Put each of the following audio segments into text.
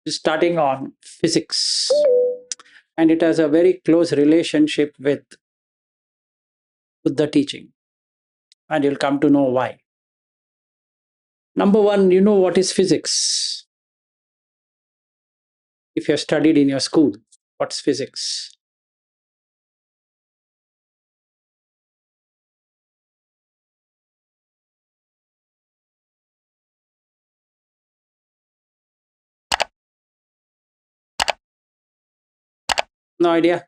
starting on physics, and it has a very close relationship with Buddha teaching, and you'll come to know why. Number one, you know what is physics? If you have studied in your school, what's physics? No idea?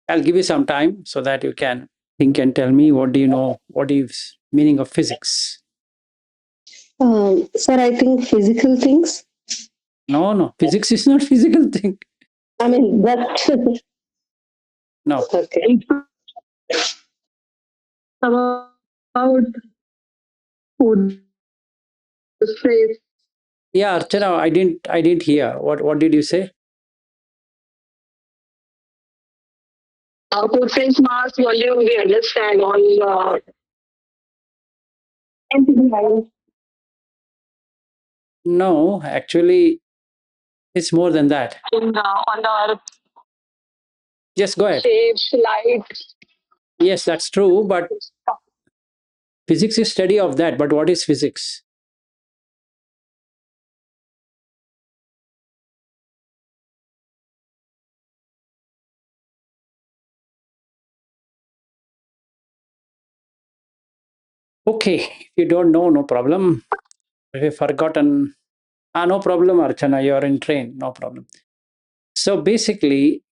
I'll give you some time so that you can think and tell me what do you know, what is meaning of physics? Sir, I think physical things. No, physics is not physical thing. I mean, that. No. Okay. About food, space. Yeah, Archana, I didn't hear. What did you say? Food, space, mass, volume, we understand all. Anything else? No, actually, it's more than that. On the earth, Yes, go ahead. shapes, light. Yes, that's true, but physics is study of that. But what is physics? Okay, if you don't know, no problem. If you've forgotten, no problem, Archana, you're in train, no problem. So basically,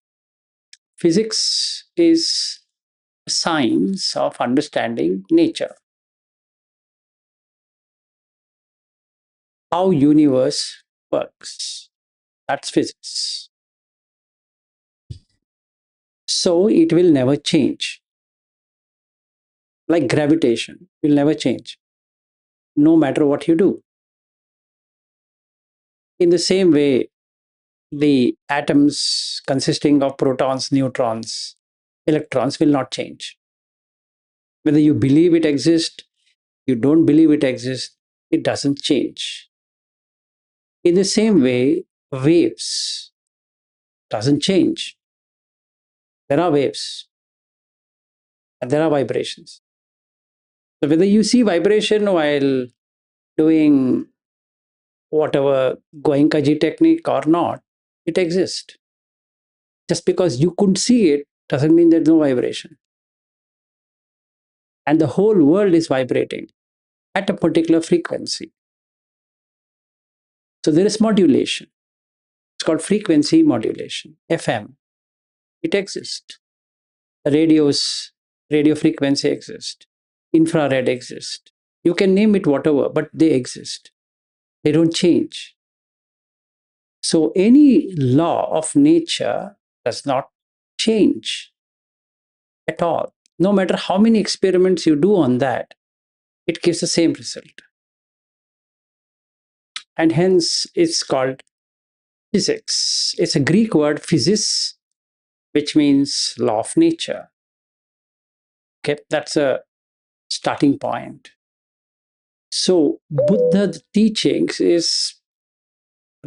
physics is a science of understanding nature, how universe works. That's physics. So it will never change. Like gravitation will never change, no matter what you do. In the same way, the atoms consisting of protons, neutrons, electrons will not change. Whether you believe it exists, you don't believe it exists, it doesn't change. In the same way, waves doesn't change. There are waves and there are vibrations. So whether you see vibration while doing whatever Goenkaji technique or not, it exists. Just because you couldn't see it doesn't mean there's no vibration. And the whole world is vibrating at a particular frequency. So there is modulation. It's called frequency modulation, FM. It exists. Radio frequency exists. Infrared exists. You can name it whatever, but they exist. They don't change. So any law of nature does not change at all. No matter how many experiments you do on that, it gives the same result. And hence it's called physics. It's a Greek word, physis, which means law of nature. Okay, that's a starting point. So Buddha's teachings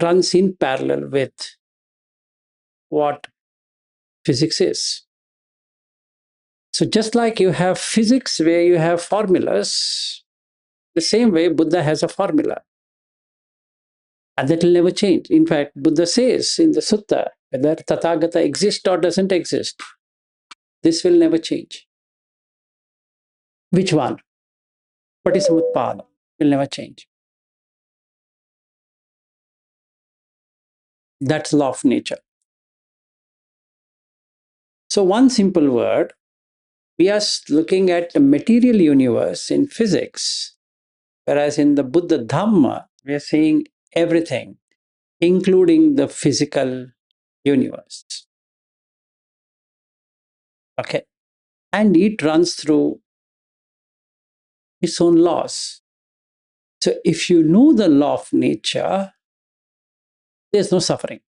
runs in parallel with what physics is. So just like you have physics where you have formulas, the same way Buddha has a formula. And that will never change. In fact, Buddha says in the sutta, whether Tathagata exists or doesn't exist, this will never change. Which one? Patisamutpada will never change. That's law of nature. So one simple word, we are looking at the material universe in physics, whereas in the Buddha Dharma, we are seeing everything, including the physical universe. Okay. And it runs through its own laws. So if you know the law of nature, there's no suffering.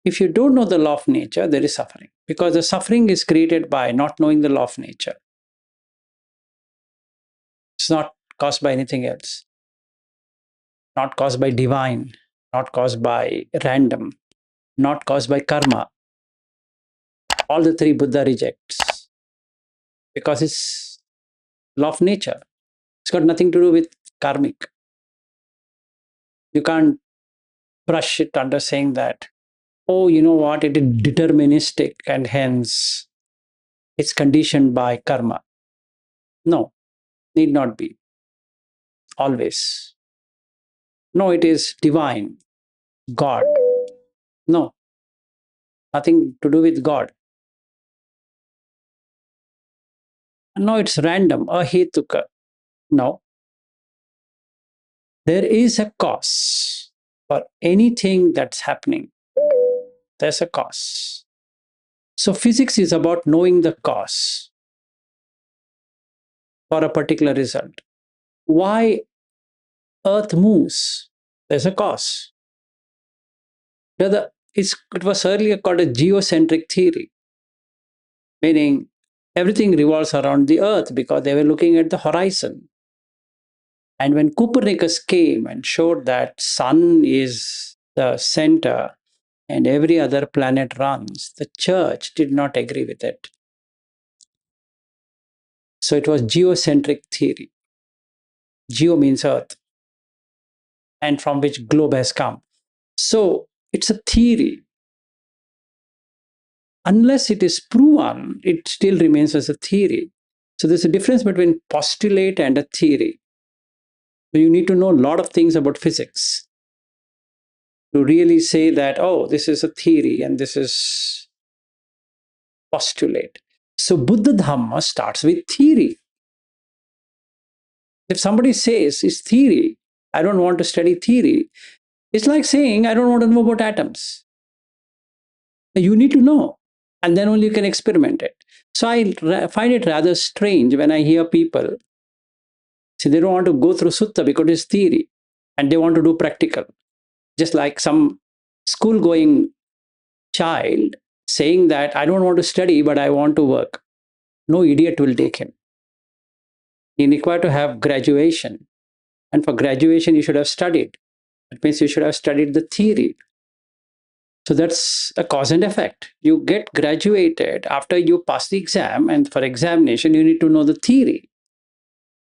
If you don't know the law of nature, there is suffering. because the suffering is created by not knowing the law of nature. It's not caused by anything else, not caused by divine, not caused by random, not caused by karma. All the three Buddha rejects because it's law of nature. It's got nothing to do with karmic. You can't brush it under saying that, oh, you know what, it is deterministic and hence it's conditioned by karma. No, need not be. Always. No, it is divine, God. No, nothing to do with God. No, it's random, ahetuka. No, there is a cause for anything that's happening. There's a cause. So physics is about knowing the cause for a particular result. Why Earth moves? There's a cause. It was earlier called a geocentric theory, meaning everything revolves around the Earth because they were looking at the horizon. And when Copernicus came and showed that sun is the center and every other planet runs, the church did not agree with it. So it was geocentric theory. Geo means earth, and from which globe has come. So it's a theory. Unless it is proven, it still remains as a theory. So there's a difference between postulate and a theory. So you need to know a lot of things about physics to really say that, oh, this is a theory and this is postulate. So Buddha Dhamma starts with theory. If somebody says it's theory, I don't want to study theory, it's like saying I don't want to know about atoms. You need to know, and then only you can experiment it. So I find it rather strange when I hear people say they don't want to go through sutta because it's theory and they want to do practical. Just like some school going child saying that I don't want to study but I want to work. No idiot will take him. You require to have graduation. And for graduation, you should have studied. That means you should have studied the theory. So that's a cause and effect. You get graduated after you pass the exam, and for examination, you need to know the theory.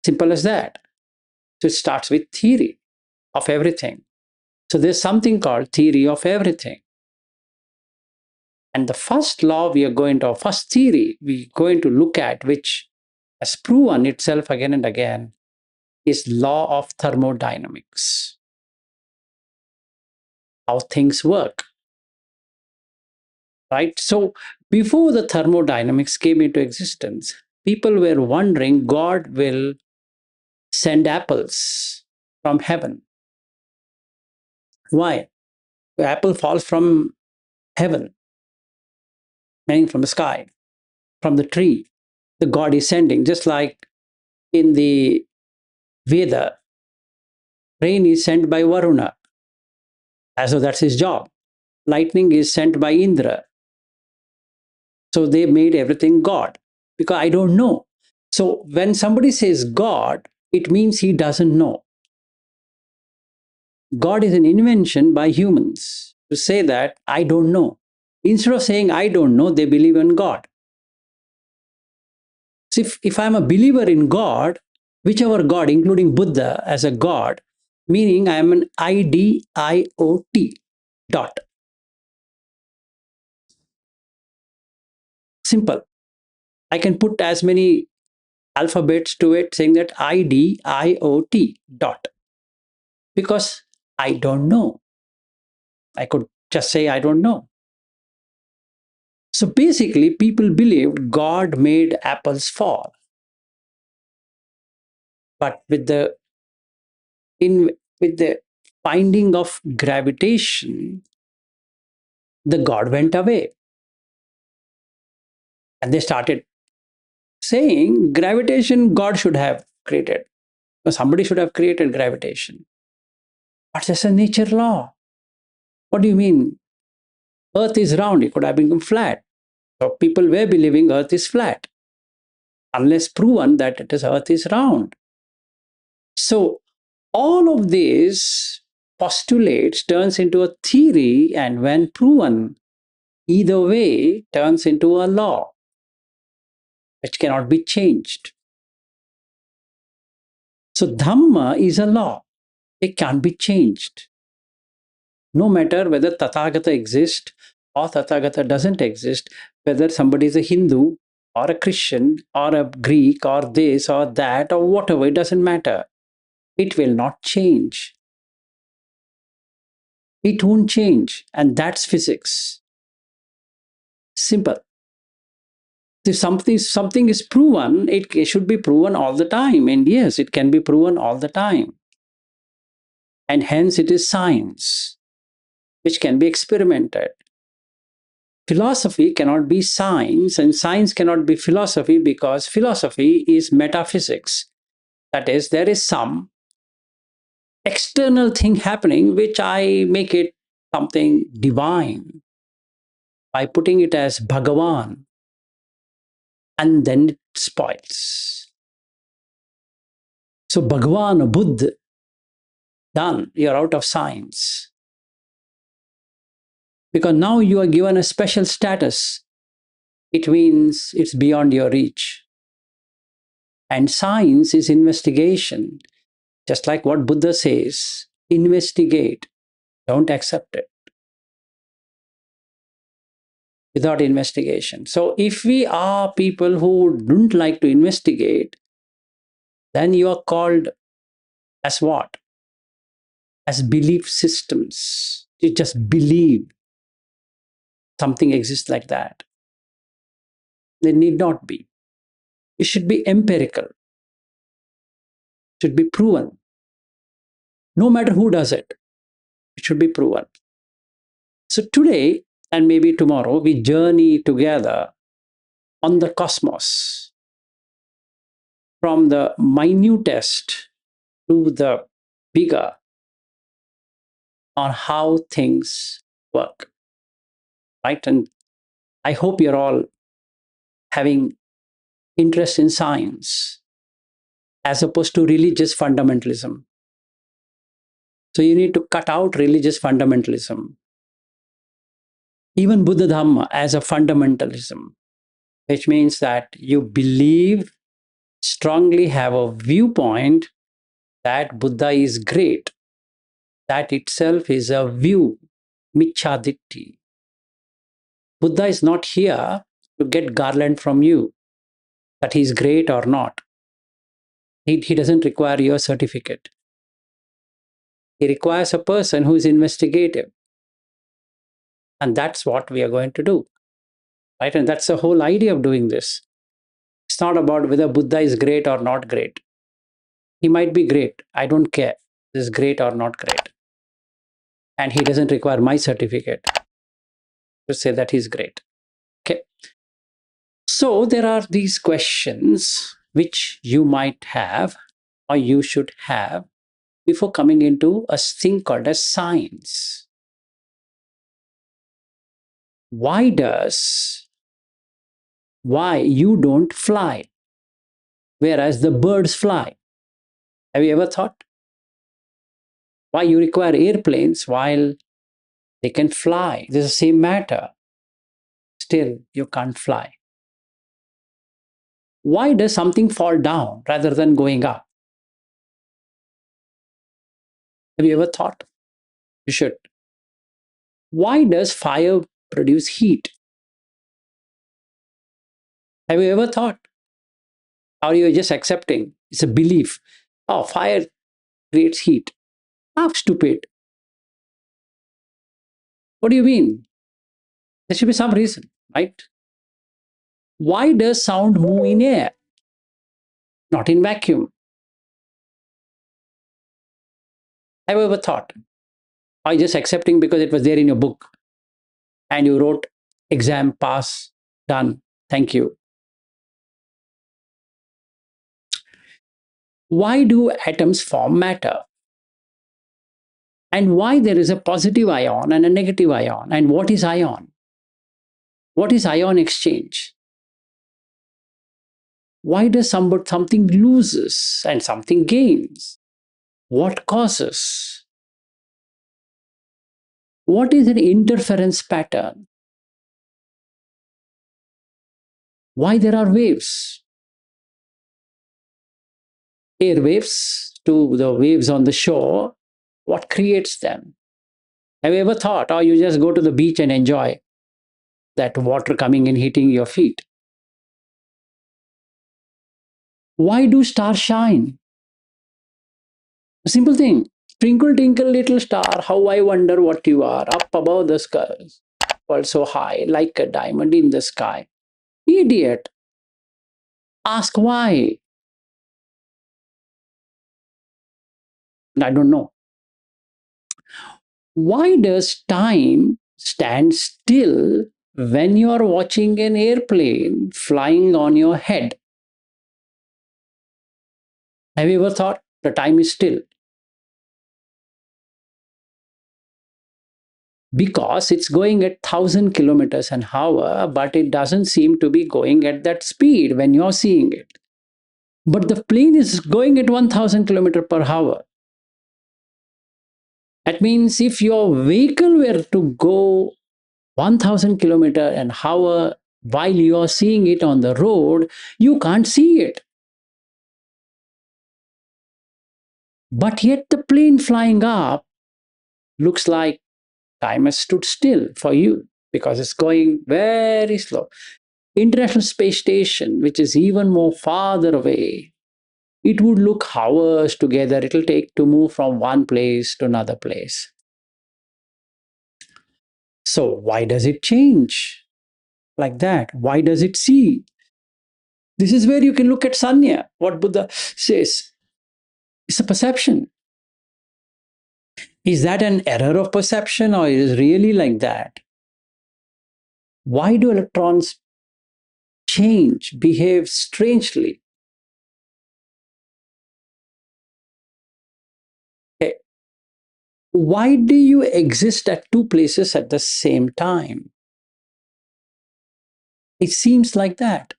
Simple as that. So it starts with theory of everything. So there's something called theory of everything. And the first law we are going to, first theory we're going to look at, which has proven itself again and again, is law of thermodynamics. How things work. Right? So before the thermodynamics came into existence, people were wondering God will send apples from heaven. Why? The apple falls from heaven, meaning from the sky, from the tree. The God is sending, just like in the Veda, rain is sent by Varuna, as though that's his job. Lightning is sent by Indra. So they made everything God, because I don't know. So when somebody says God, it means he doesn't know. God is an invention by humans to say that I don't know. Instead of saying I don't know, they believe in God. So if I'm a believer in God, whichever God, including Buddha as a God, meaning I am an IDIOT dot. Simple. I can put as many alphabets to it saying that IDIOT dot. Because I don't know. I could just say I don't know. So basically, people believed God made apples fall. But with the finding of gravitation, the God went away. And they started saying gravitation God should have created. Or somebody should have created gravitation. But that's a nature law. What do you mean? Earth is round, it could have become flat. So people were believing Earth is flat, unless proven that it is Earth is round. So all of this postulates turns into a theory, and when proven, either way turns into a law which cannot be changed. So Dhamma is a law. It can't be changed. No matter whether Tathagata exists or Tathagata doesn't exist, whether somebody is a Hindu or a Christian or a Greek or this or that or whatever, it doesn't matter. It will not change. It won't change. And that's physics. Simple. If something is proven, it should be proven all the time. And yes, it can be proven all the time. And hence it is science, which can be experimented. Philosophy cannot be science, and science cannot be philosophy, because philosophy is metaphysics. That is, there is some external thing happening which I make it something divine by putting it as Bhagavan, and then it spoils. So, Bhagavan, Buddha, done, you're out of science. Because now you are given a special status. It means it's beyond your reach. And science is investigation. Just like what Buddha says, investigate, don't accept it without investigation. So if we are people who don't like to investigate, then you are called as what? As belief systems. You just believe something exists like that. There need not be. It should be empirical. It should be proven. No matter who does it, it should be proven. So today, and maybe tomorrow, we journey together on the cosmos, from the minutest to the bigger, on how things work, right? And I hope you're all having interest in science as opposed to religious fundamentalism. So you need to cut out religious fundamentalism. Even Buddha Dhamma as a fundamentalism, which means that you believe, strongly have a viewpoint that Buddha is great. That itself is a view, michaditti. Buddha is not here to get garland from you, that he's great or not. He doesn't require your certificate. He requires a person who is investigative. And that's what we are going to do. Right? And that's the whole idea of doing this. It's not about whether Buddha is great or not great. He might be great. I don't care. This is great or not great. And he doesn't require my certificate to say that he's great. Okay. So there are these questions which you might have or you should have before coming into a thing called as science. Why you don't fly, whereas the birds fly? Have you ever thought? Why you require airplanes while they can fly? This is the same matter. Still, you can't fly. Why does something fall down rather than going up? Have you ever thought? You should. Why does fire produce heat? Have you ever thought? Or you are just accepting? It's a belief. Oh, fire creates heat. How stupid. What do you mean? There should be some reason, right? Why does sound move in air, not in vacuum? Have you ever thought? Or just accepting because it was there in your book and you wrote exam, pass, done, thank you. Why do atoms form matter? And why there is a positive ion and a negative ion? And what is ion? What is ion exchange? Why does something loses and something gains? What causes? What is an interference pattern? Why there are waves? Air waves to the waves on the shore. What creates them? Have you ever thought, or you just go to the beach and enjoy that water coming and hitting your feet? Why do stars shine? A simple thing. Twinkle, twinkle, little star, how I wonder what you are, up above the skies, world so high, like a diamond in the sky. Idiot. Ask why. I don't know. Why does time stand still when you are watching an airplane flying on your head? Have you ever thought the time is still? Because it's going at 1,000 kilometers an hour, but it doesn't seem to be going at that speed when you're seeing it. But the plane is going at 1,000 kilometers per hour. That means if your vehicle were to go 1,000 kilometers an hour while you are seeing it on the road, you can't see it. But yet the plane flying up looks like time has stood still for you because it's going very slow. International Space Station, which is even more farther away, it would look hours together it'll take to move from one place to another place. So why does it change like that? Why does it see? This is where you can look at Sanya, what Buddha says. It's a perception. Is that an error of perception or is it really like that? Why do electrons change, behave strangely? Okay. Why do you exist at two places at the same time? It seems like that.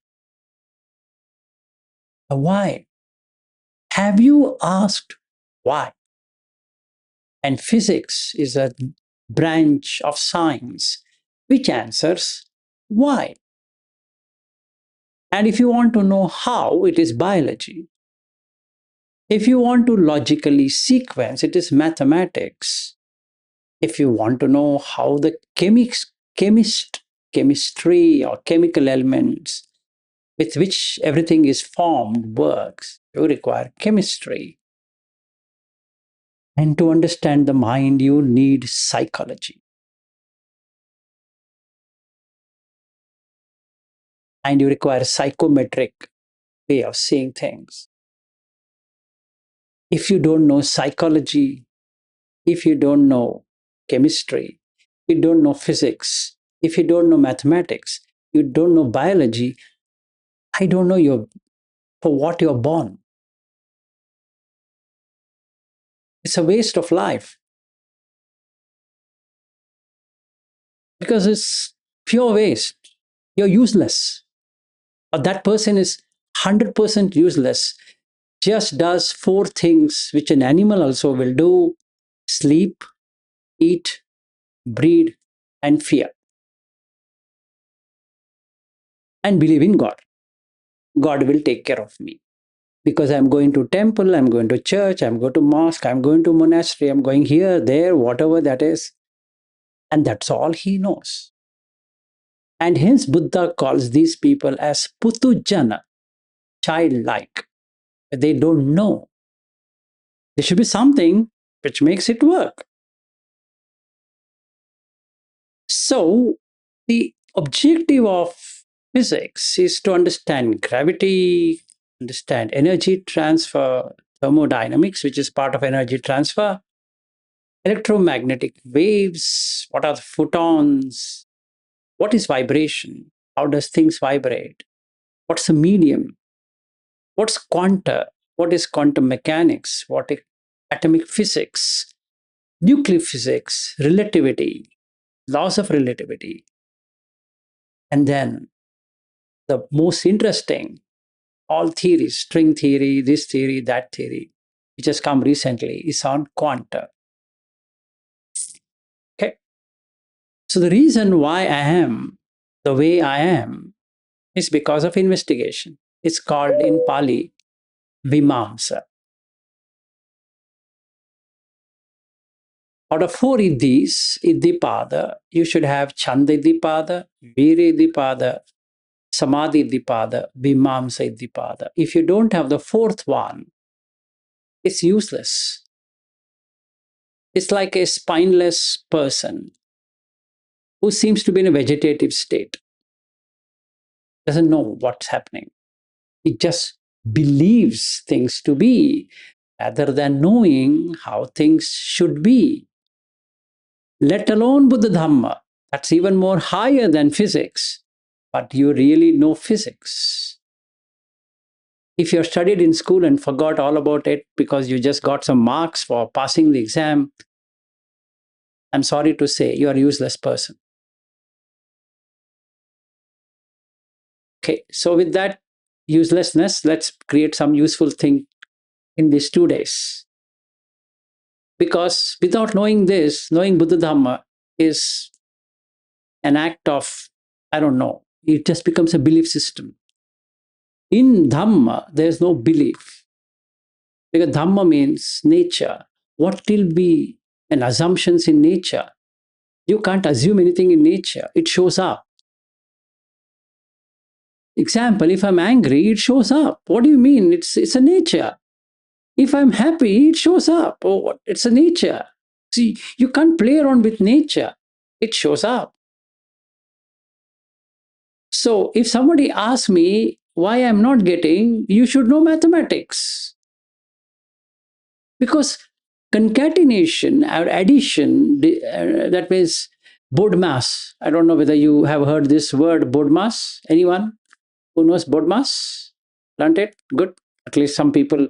Why? Have you asked why? And physics is a branch of science which answers why. And if you want to know how, it is biology. If you want to logically sequence, it is mathematics. If you want to know how the chemistry or chemical elements with which everything is formed works, you require chemistry. And to understand the mind, you need psychology. And you require psychometric way of seeing things. If you don't know psychology, if you don't know chemistry, you don't know physics, if you don't know mathematics, you don't know biology, I don't know for what you're born. It's a waste of life because it's pure waste. You're useless. Or that person is 100% useless, just does four things which an animal also will do: sleep, eat, breed, and fear. And believe in God. God will take care of me. Because I'm going to temple, I'm going to church, I'm going to mosque, I'm going to monastery, I'm going here, there, whatever that is. And that's all he knows. And hence Buddha calls these people as putujana, childlike. They don't know. There should be something which makes it work. So the objective of physics is to understand gravity, understand energy transfer, thermodynamics, which is part of energy transfer, electromagnetic waves, what are the photons, what is vibration, how does things vibrate, what's the medium, what's quanta, what is quantum mechanics, what is atomic physics, nuclear physics, relativity, laws of relativity, And then the most interesting, all theories, string theory, that theory, which has come recently, is on quanta. Okay. So the reason why I am the way I am is because of investigation. It's called in Pali Vimamsa. Out of four Iddipada, you should have Chanda Iddipada, Viri Iddipada, Samadhi Iddipada, Vimamsa Iddipada. If you don't have the fourth one, it's useless. It's like a spineless person who seems to be in a vegetative state, doesn't know what's happening. He just believes things to be rather than knowing how things should be, let alone Buddha Dhamma. That's even more higher than physics, but you really know physics. If you're studied in school and forgot all about it because you just got some marks for passing the exam, I'm sorry to say you're a useless person. Okay, so with that uselessness, let's create some useful thing in these 2 days. Because without knowing this, knowing Buddha Dhamma is an act of, I don't know, it just becomes a belief system. In Dhamma, there's no belief. Because Dhamma means nature. What will be an assumptions in nature? You can't assume anything in nature. It shows up. Example, if I'm angry, it shows up. What do you mean? It's a nature. If I'm happy, it shows up. Oh, it's a nature. See, you can't play around with nature. It shows up. So if somebody asks me why I'm not getting, you should know mathematics. Because concatenation or addition, that means Bodmas. I don't know whether you have heard this word, Bodmas. Anyone who knows Bodmas? Learned it? Good. At least some people,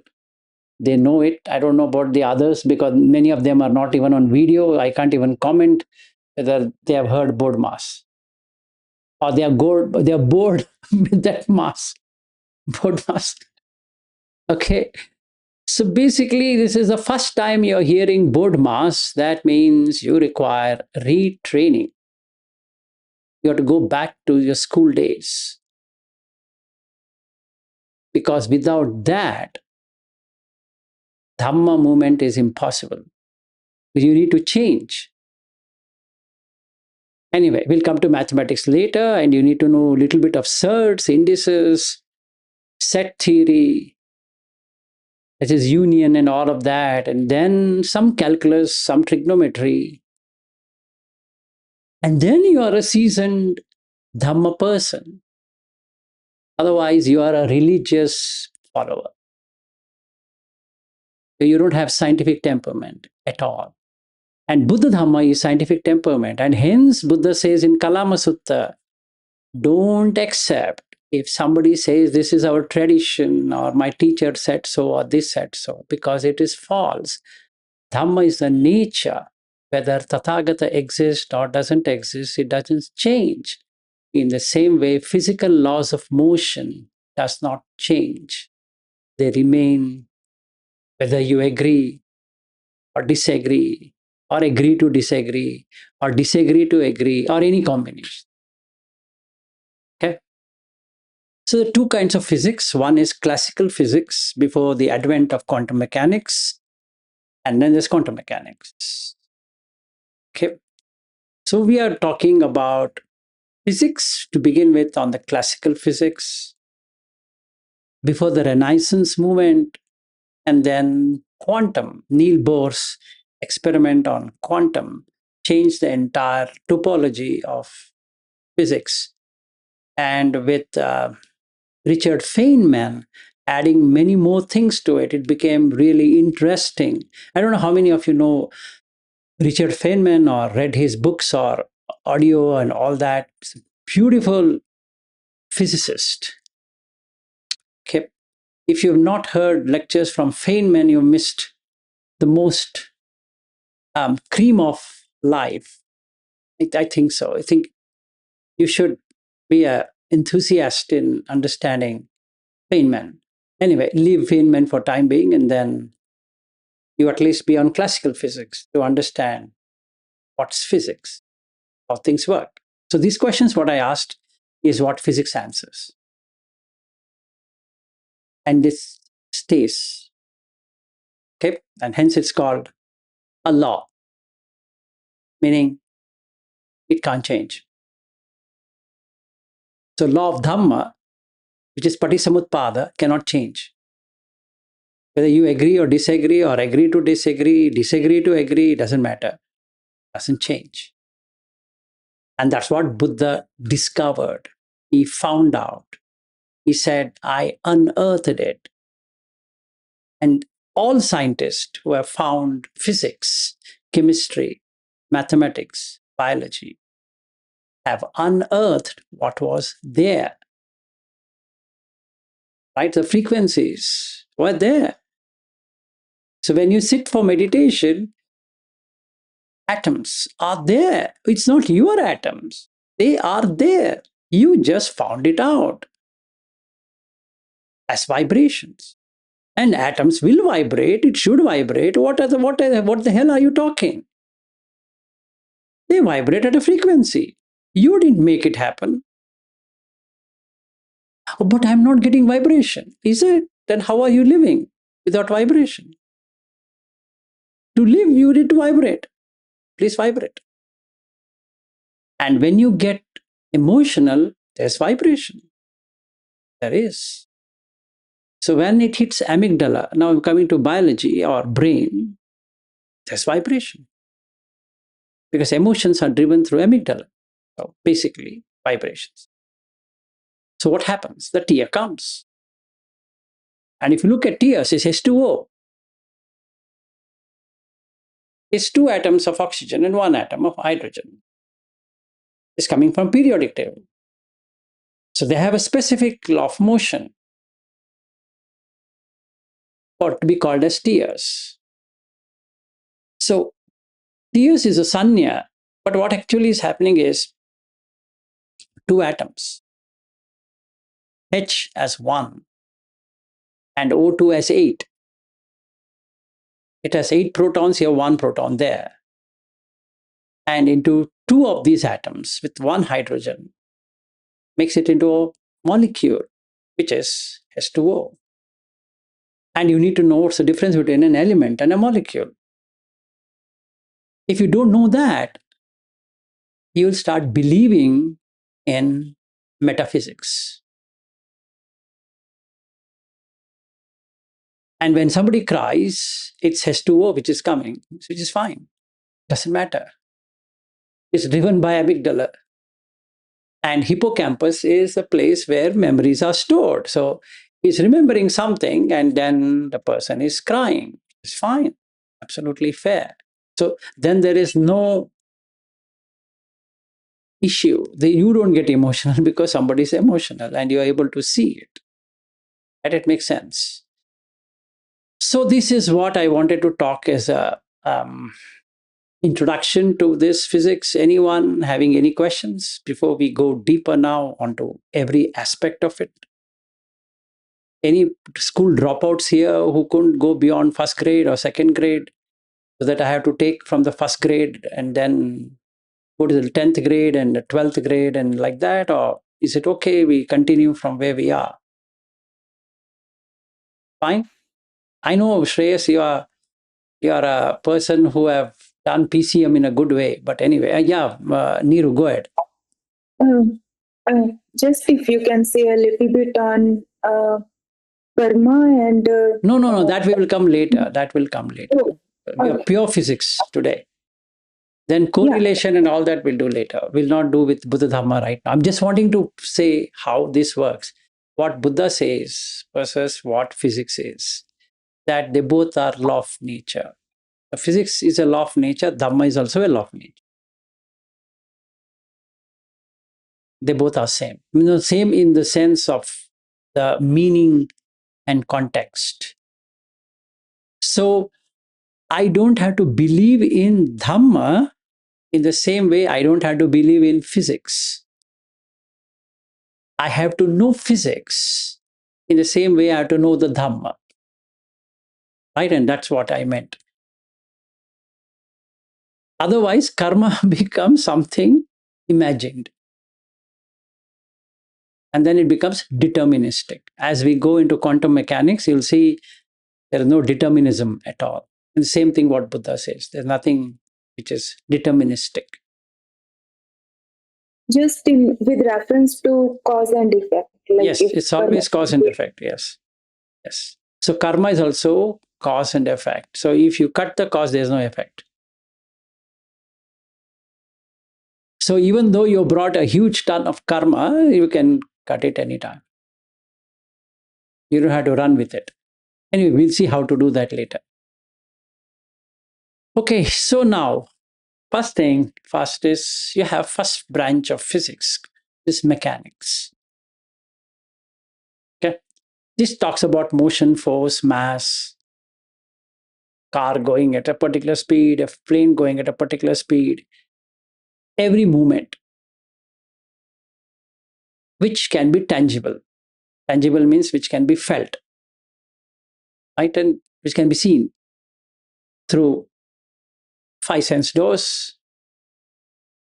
they know it. I don't know about the others because many of them are not even on video. I can't even comment whether they have heard Bodmas or they are bored with that mass. Bodmas. Okay. So basically, this is the first time you're hearing Bodmas. That means you require retraining. You have to go back to your school days. Because without that, Dhamma movement is impossible. You need to change. Anyway, we'll come to mathematics later, and you need to know a little bit of surds, indices, set theory, that is union and all of that, and then some calculus, some trigonometry. And then you are a seasoned Dhamma person. Otherwise, you are a religious follower. You don't have scientific temperament at all. And Buddha Dhamma is scientific temperament. And hence, Buddha says in Kalama Sutta, don't accept if somebody says this is our tradition or my teacher said so or this said so, because it is false. Dhamma is the nature. Whether Tathagata exists or doesn't exist, it doesn't change. In the same way, physical laws of motion does not change. They remain whether you agree or disagree, or agree to disagree, or disagree to agree, or any combination. Okay? So there are two kinds of physics. One is classical physics before the advent of quantum mechanics, and then there's quantum mechanics. Okay. So we are talking about physics to begin with on the classical physics before the Renaissance movement, and then quantum. Niels Bohr's experiment on quantum changed the entire topology of physics. And with Richard Feynman adding many more things to it, it became really interesting. I don't know how many of you know Richard Feynman or read his books or audio and all that. He's a beautiful physicist. Okay. If you've not heard lectures from Feynman, you missed the most cream of life. I think so. I think you should be an enthusiast in understanding Feynman. Anyway, leave Feynman for time being, and then you at least be on classical physics to understand what's physics, how things work. So these questions, what I asked, is what physics answers. And this stays. Okay. And hence it's called a law, meaning it can't change. So law of Dharma, which is Patisamutpada, cannot change. Whether you agree or agree to disagree to agree, it doesn't matter. It doesn't change. And that's what Buddha discovered. He found out. He said, I unearthed it. And all scientists who have found physics, chemistry, mathematics, biology, have unearthed what was there. Right? The frequencies were there. So when you sit for meditation, atoms are there. It's not your atoms. They are there. You just found it out as vibrations. And atoms will vibrate. It should vibrate. What the hell are you talking? They vibrate at a frequency. You didn't make it happen. Oh, but I'm not getting vibration. Is it? Then how are you living without vibration? To live, you need to vibrate. Please vibrate. And when you get emotional, there's vibration. There is. So when it hits amygdala, now I'm coming to biology or brain, there's vibration. Because emotions are driven through amygdala. So basically, vibrations. So what happens? The tear comes. And if you look at tears, it's H2O. It's two atoms of oxygen and one atom of hydrogen. It's coming from periodic table. So they have a specific law of motion, or to be called as tears. So tears is a sanya, but what actually is happening is two atoms, H as 1 and O2 as 8. It has 8 protons here, 1 proton there. And into two of these atoms with one hydrogen makes it into a molecule, which is H2O. And you need to know what's the difference between an element and a molecule. If you don't know that, you'll start believing in metaphysics. And when somebody cries, it's H2O which is coming, which is fine. Doesn't matter. It's driven by amygdala. And hippocampus is a place where memories are stored. So he's remembering something and then the person is crying. It's fine. Absolutely fair. So then there is no issue. You don't get emotional because somebody is emotional and you're able to see it. And it makes sense. So this is what I wanted to talk as a introduction to this physics. Anyone having any questions before we go deeper now onto every aspect of it? Any school dropouts here who couldn't go beyond first grade or second grade, so that I have to take from the first grade and then go to the 10th grade and the 12th grade and like that? Or is it okay we continue from where we are? Fine. I know, Shreyas, you are a person who have done PCM in a good way. But anyway, Neeru, go ahead. Um, just if you can say a little bit on karma and... No, that will come later. That will come later. Oh, We are pure physics today. Then correlation and all that we'll do later. We'll not do with Buddha Dharma right now. I'm just wanting to say how this works. What Buddha says versus what physics is. That they both are law of nature. Physics is a law of nature. Dharma is also a law of nature. They both are same. Same in the sense of the meaning and context. So I don't have to believe in Dhamma in the same way I don't have to believe in physics. I have to know physics in the same way I have to know the Dharma. Right? And that's what I meant. Otherwise, karma becomes something imagined. And then it becomes deterministic. As we go into quantum mechanics, you'll see there is no determinism at all. And the same thing what Buddha says. There's nothing which is deterministic. Just in with reference to cause and effect. Like Yes, if it's always cause and effect. Yes. Yes. So karma is also cause and effect. So if you cut the cause, there's no effect. So even though you brought a huge ton of karma, you can cut it anytime. You don't have to run with it. Anyway, we'll see how to do that later. Okay, so now, first thing first is you have first branch of physics, this mechanics. Okay, this talks about motion, force, mass, car going at a particular speed, a plane going at a particular speed, every movement, which can be tangible. Tangible means which can be felt, right? And which can be seen through five sense doors.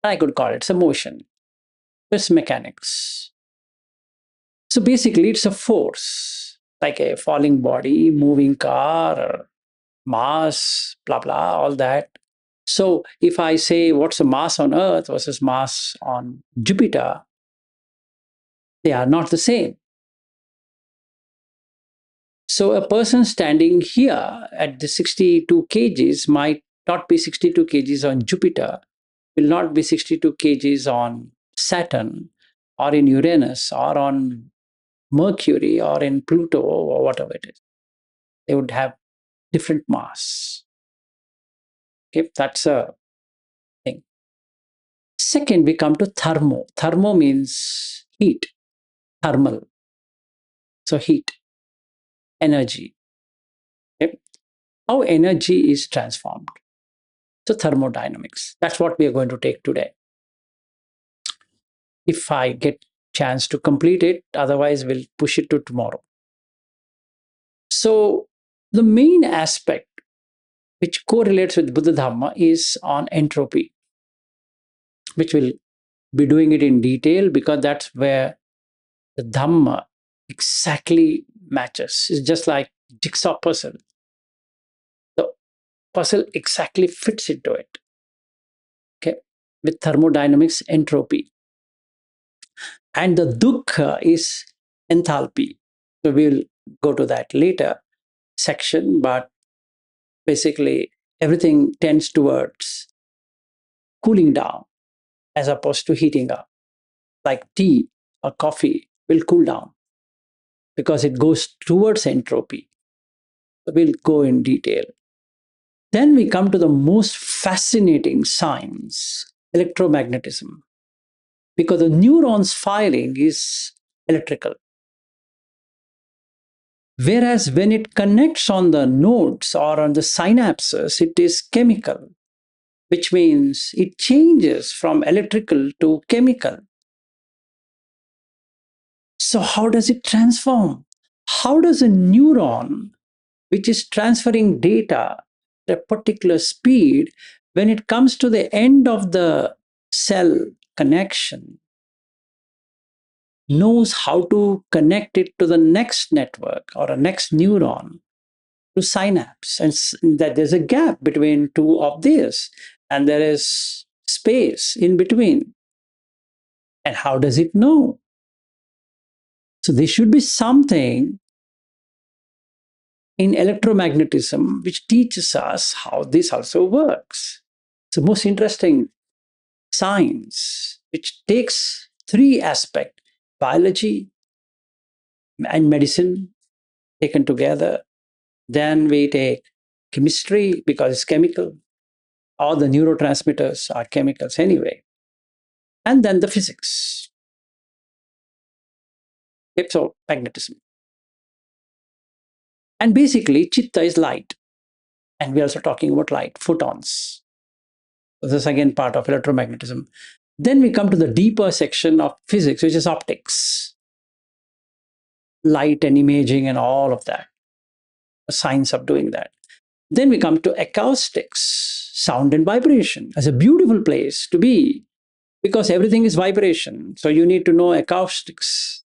I could call it some motion. It's mechanics. So basically, it's a force, like a falling body, moving car, or mass, blah, blah, all that. So if I say what's the mass on Earth versus mass on Jupiter, they are not the same. So a person standing here at the 62 kgs might not be 62 kgs on Jupiter, will not be 62 kgs on Saturn or in Uranus or on Mercury or in Pluto or whatever it is. They would have different mass. Okay, that's a thing. Second, we come to thermo. Thermo means heat, thermal. So heat, energy. Okay? How energy is transformed. So thermodynamics. That's what we are going to take today. If I get chance to complete it, otherwise we'll push it to tomorrow. So the main aspect which correlates with Buddha Dharma is on entropy, which we'll be doing it in detail because that's where the Dhamma exactly matches. It's just like jigsaw puzzle. The puzzle exactly fits into it. Okay, with thermodynamics, entropy. And the dukkha is enthalpy. So we'll go to that later section, but basically everything tends towards cooling down as opposed to heating up. Like tea or coffee will cool down because it goes towards entropy. So we'll go in detail. Then we come to the most fascinating science, electromagnetism, because the neurons firing is electrical. Whereas when it connects on the nodes or on the synapses, it is chemical, which means it changes from electrical to chemical. So how does it transform? How does a neuron, which is transferring data at a particular speed, when it comes to the end of the cell connection, knows how to connect it to the next network or a next neuron to synapse, and that there's a gap between two of these, and there is space in between. And how does it know? So there should be something in electromagnetism which teaches us how this also works. It's the most interesting science, which takes three aspects: biology and medicine taken together. Then we take chemistry because it's chemical. All the neurotransmitters are chemicals anyway. And then the physics, magnetism. And basically, chitta is light. And we're also talking about light, photons. So this is again part of electromagnetism. Then we come to the deeper section of physics, which is optics. light and imaging and all of that, the science of doing that. Then we come to acoustics, sound and vibration, as a beautiful place to be because everything is vibration. So you need to know acoustics.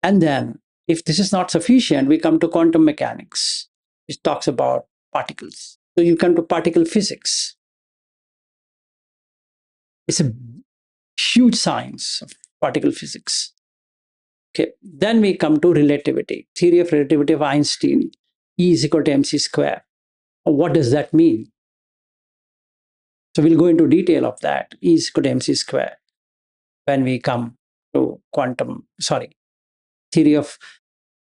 And then, if this is not sufficient, we come to quantum mechanics, which talks about particles. So you come to particle physics. It's a huge science of particle physics. Okay. Then we come to relativity, theory of relativity of Einstein, E is equal to mc square. What does that mean? So we'll go into detail of that, E is equal to mc square, when we come to theory of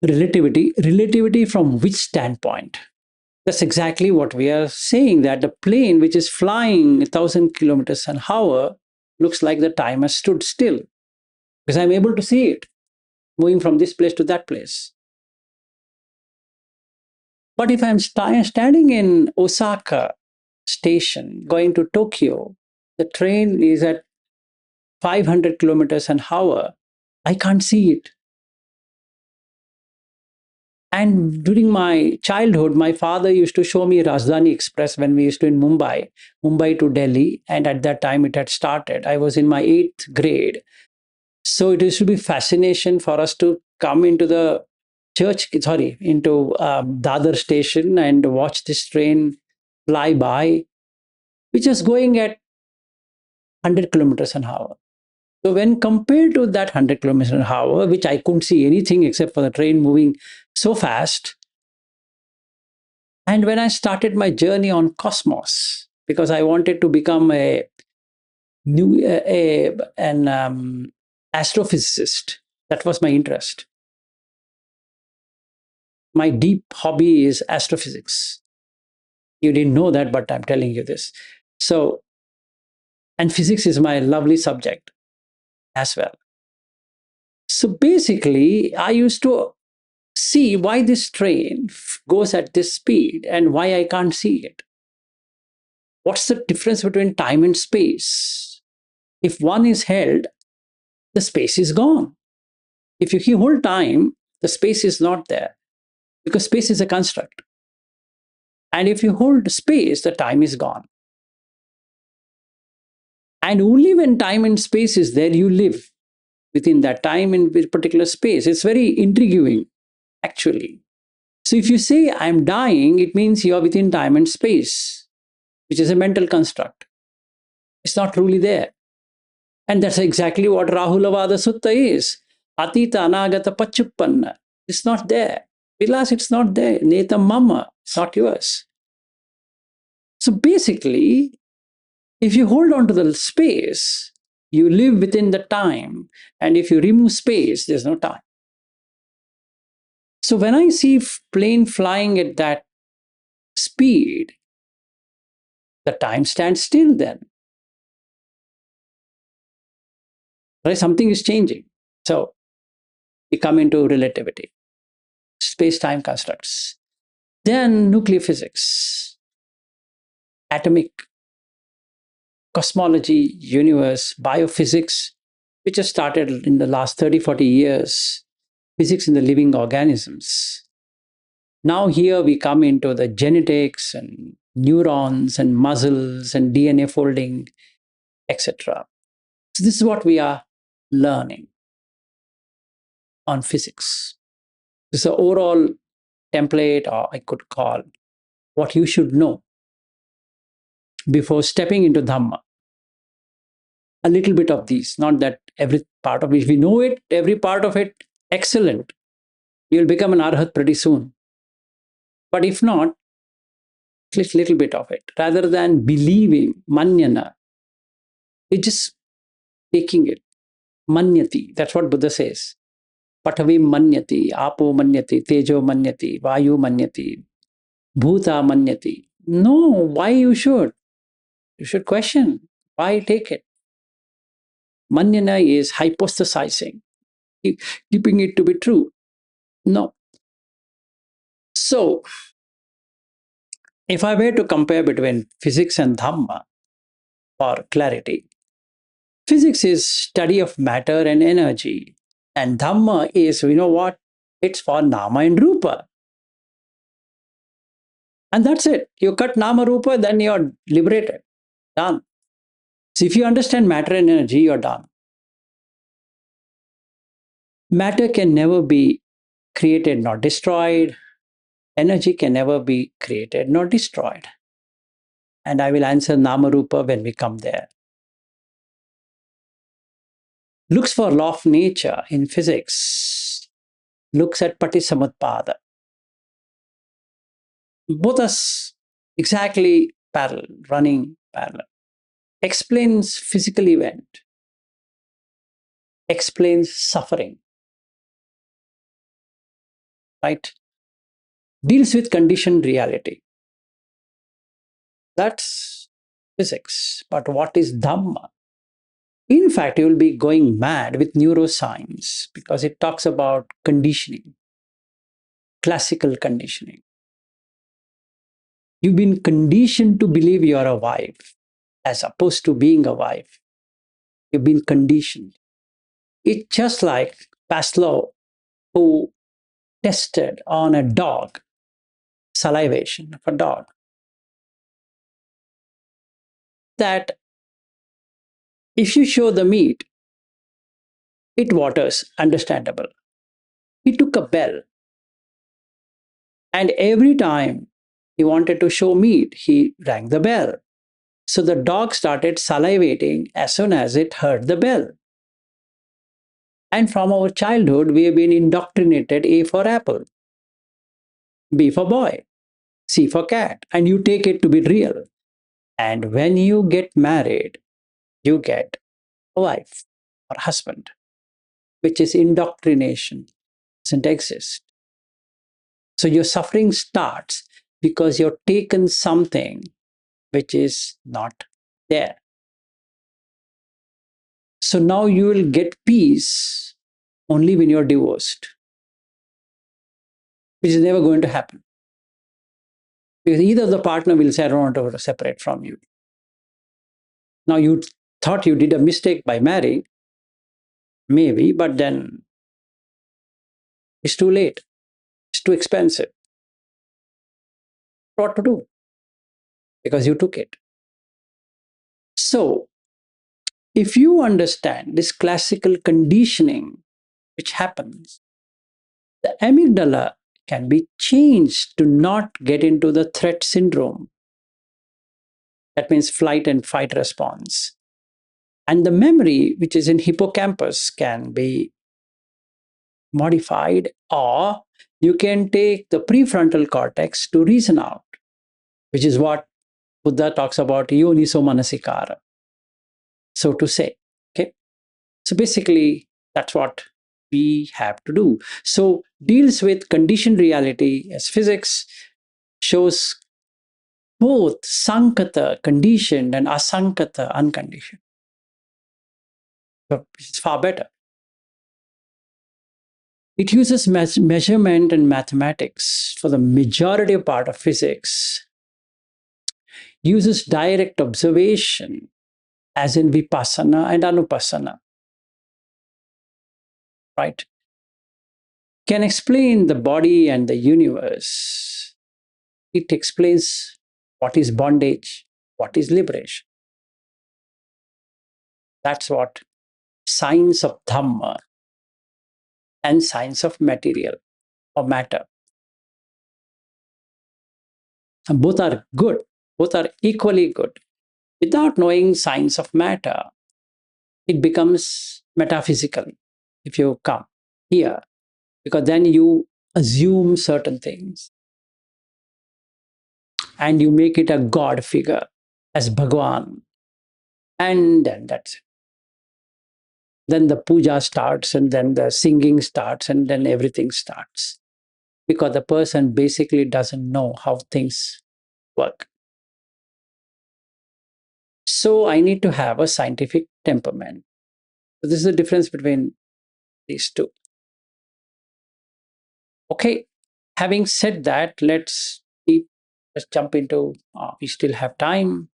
relativity. Relativity from which standpoint? That's exactly what we are saying, that the plane which is flying 1,000 kilometers an hour looks like the time has stood still because I'm able to see it moving from this place to that place. But if I'm standing in Osaka station going to Tokyo, the train is at 500 kilometers an hour, I can't see it. And during my childhood, my father used to show me Rajdhani Express when we used to in Mumbai to Delhi. And at that time it had started. I was in my 8th grade. So it used to be fascination for us to come into the into Dadar station and watch this train fly by, which is going at 100 kilometers an hour. So when compared to that 100 kilometers an hour, which I couldn't see anything except for the train moving so fast, and when I started my journey on cosmos, because I wanted to become an astrophysicist, that was my interest. My deep hobby is astrophysics. You didn't know that, but I'm telling you this. So, and physics is my lovely subject as well. So basically, I used to see why this train goes at this speed and why I can't see it. What's the difference between time and space? If one is held, the space is gone. If you hold time, the space is not there because space is a construct. And if you hold space, the time is gone. And only when time and space is there, you live within that time and particular space. It's very intriguing, actually. So if you say, I'm dying, it means you're within time and space, which is a mental construct. It's not truly there. And that's exactly what Rahulavada Sutta is. Atita Anagata Pachuppanna. It's not there. Vilas, it's not there. Neta Mama, it's not yours. So basically, if you hold on to the space, you live within the time. And if you remove space, there's no time. So when I see plane flying at that speed, the time stands still then. Right? Something is changing. So we come into relativity, space-time constructs. Then nuclear physics, atomic cosmology, universe, biophysics, which has started in the last 30, 40 years, physics in the living organisms. Now here we come into the genetics and neurons and muscles and DNA folding, etc. So this is what we are learning on physics. This is an overall template, or I could call what you should know before stepping into Dharma. A little bit of these, not that every part of it. If we know it, every part of it, excellent. You'll become an arhat pretty soon. But if not, at least a little bit of it. Rather than believing, manyana, it's just taking it. Manyati, that's what Buddha says. Patavi manyati, apo manyati, tejo manyati, vayu manyati, bhuta manyati. No, why you should? You should question. Why take it? Manyana is hypostasizing, keeping it to be true. No. So, if I were to compare between physics and Dhamma for clarity, physics is study of matter and energy. And Dhamma is, you know what? It's for Nama and Rupa. And that's it. You cut Nama Rupa, then you're liberated. Done. So if you understand matter and energy, you're done. Matter can never be created nor destroyed. Energy can never be created nor destroyed. And I will answer Nama Rupa when we come there. Looks for law of nature in physics, looks at Patisamutpada. Both are exactly parallel, running parallel. Explains physical event, explains suffering, right? Deals with conditioned reality. That's physics. But what is Dhamma? In fact, you will be going mad with neuroscience because it talks about conditioning, classical conditioning. You've been conditioned to believe you're a wife as opposed to being a wife. You've been conditioned. It's just like Pavlov, who tested on a dog, salivation of a dog, that if you show the meat, it waters, understandable. He took a bell, and every time he wanted to show meat, he rang the bell. So the dog started salivating as soon as it heard the bell. And from our childhood, we have been indoctrinated A for apple, B for boy, C for cat, and you take it to be real. And when you get married, you get a wife or husband, which is indoctrination, doesn't exist. So your suffering starts because you've taken something which is not there. So now you will get peace only when you're divorced, which is never going to happen. Because either the partner will say, I don't want to separate from you. Now you thought you did a mistake by marrying, maybe, but then it's too late. It's too expensive. What to do? Because you took it. So if you understand this classical conditioning which happens, the amygdala can be changed to not get into the threat syndrome. That means flight and fight response. And the memory, which is in hippocampus, can be modified, or you can take the prefrontal cortex to reason out, which is what Buddha talks about yoniso manasikara, so to say. Okay. So basically, that's what we have to do. So deals with conditioned reality as physics, shows both sankata, conditioned, and asankata, unconditioned. So it's far better. It uses measurement and mathematics for the majority part of physics, uses direct observation, as in vipassana and anupassana, right? Can explain the body and the universe. It explains what is bondage, what is liberation. That's what science of Dhamma and science of material or matter. And both are good, both are equally good. Without knowing science of matter, it becomes metaphysical if you come here, because then you assume certain things and you make it a god figure as Bhagwan. And then that's it. Then the puja starts, and then the singing starts, and then everything starts. Because the person basically doesn't know how things work. So I need to have a scientific temperament. So this is the difference between these two. Okay, having said that, let's jump into, we still have time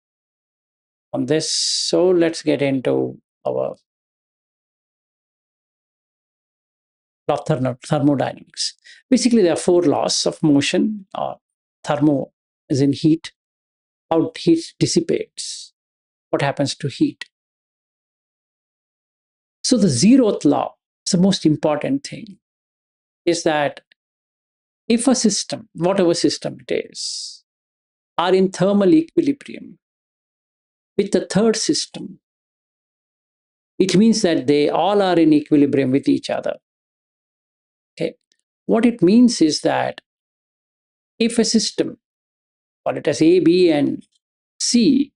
on this. So let's get into our of thermodynamics. Basically, there are four laws of motion. Thermo is in heat, how heat dissipates, what happens to heat. So the zeroth law is the most important thing, is that if a system, whatever system it is, are in thermal equilibrium with the third system, it means that they all are in equilibrium with each other. Okay. What it means is that if a system, call it as A, B, and C,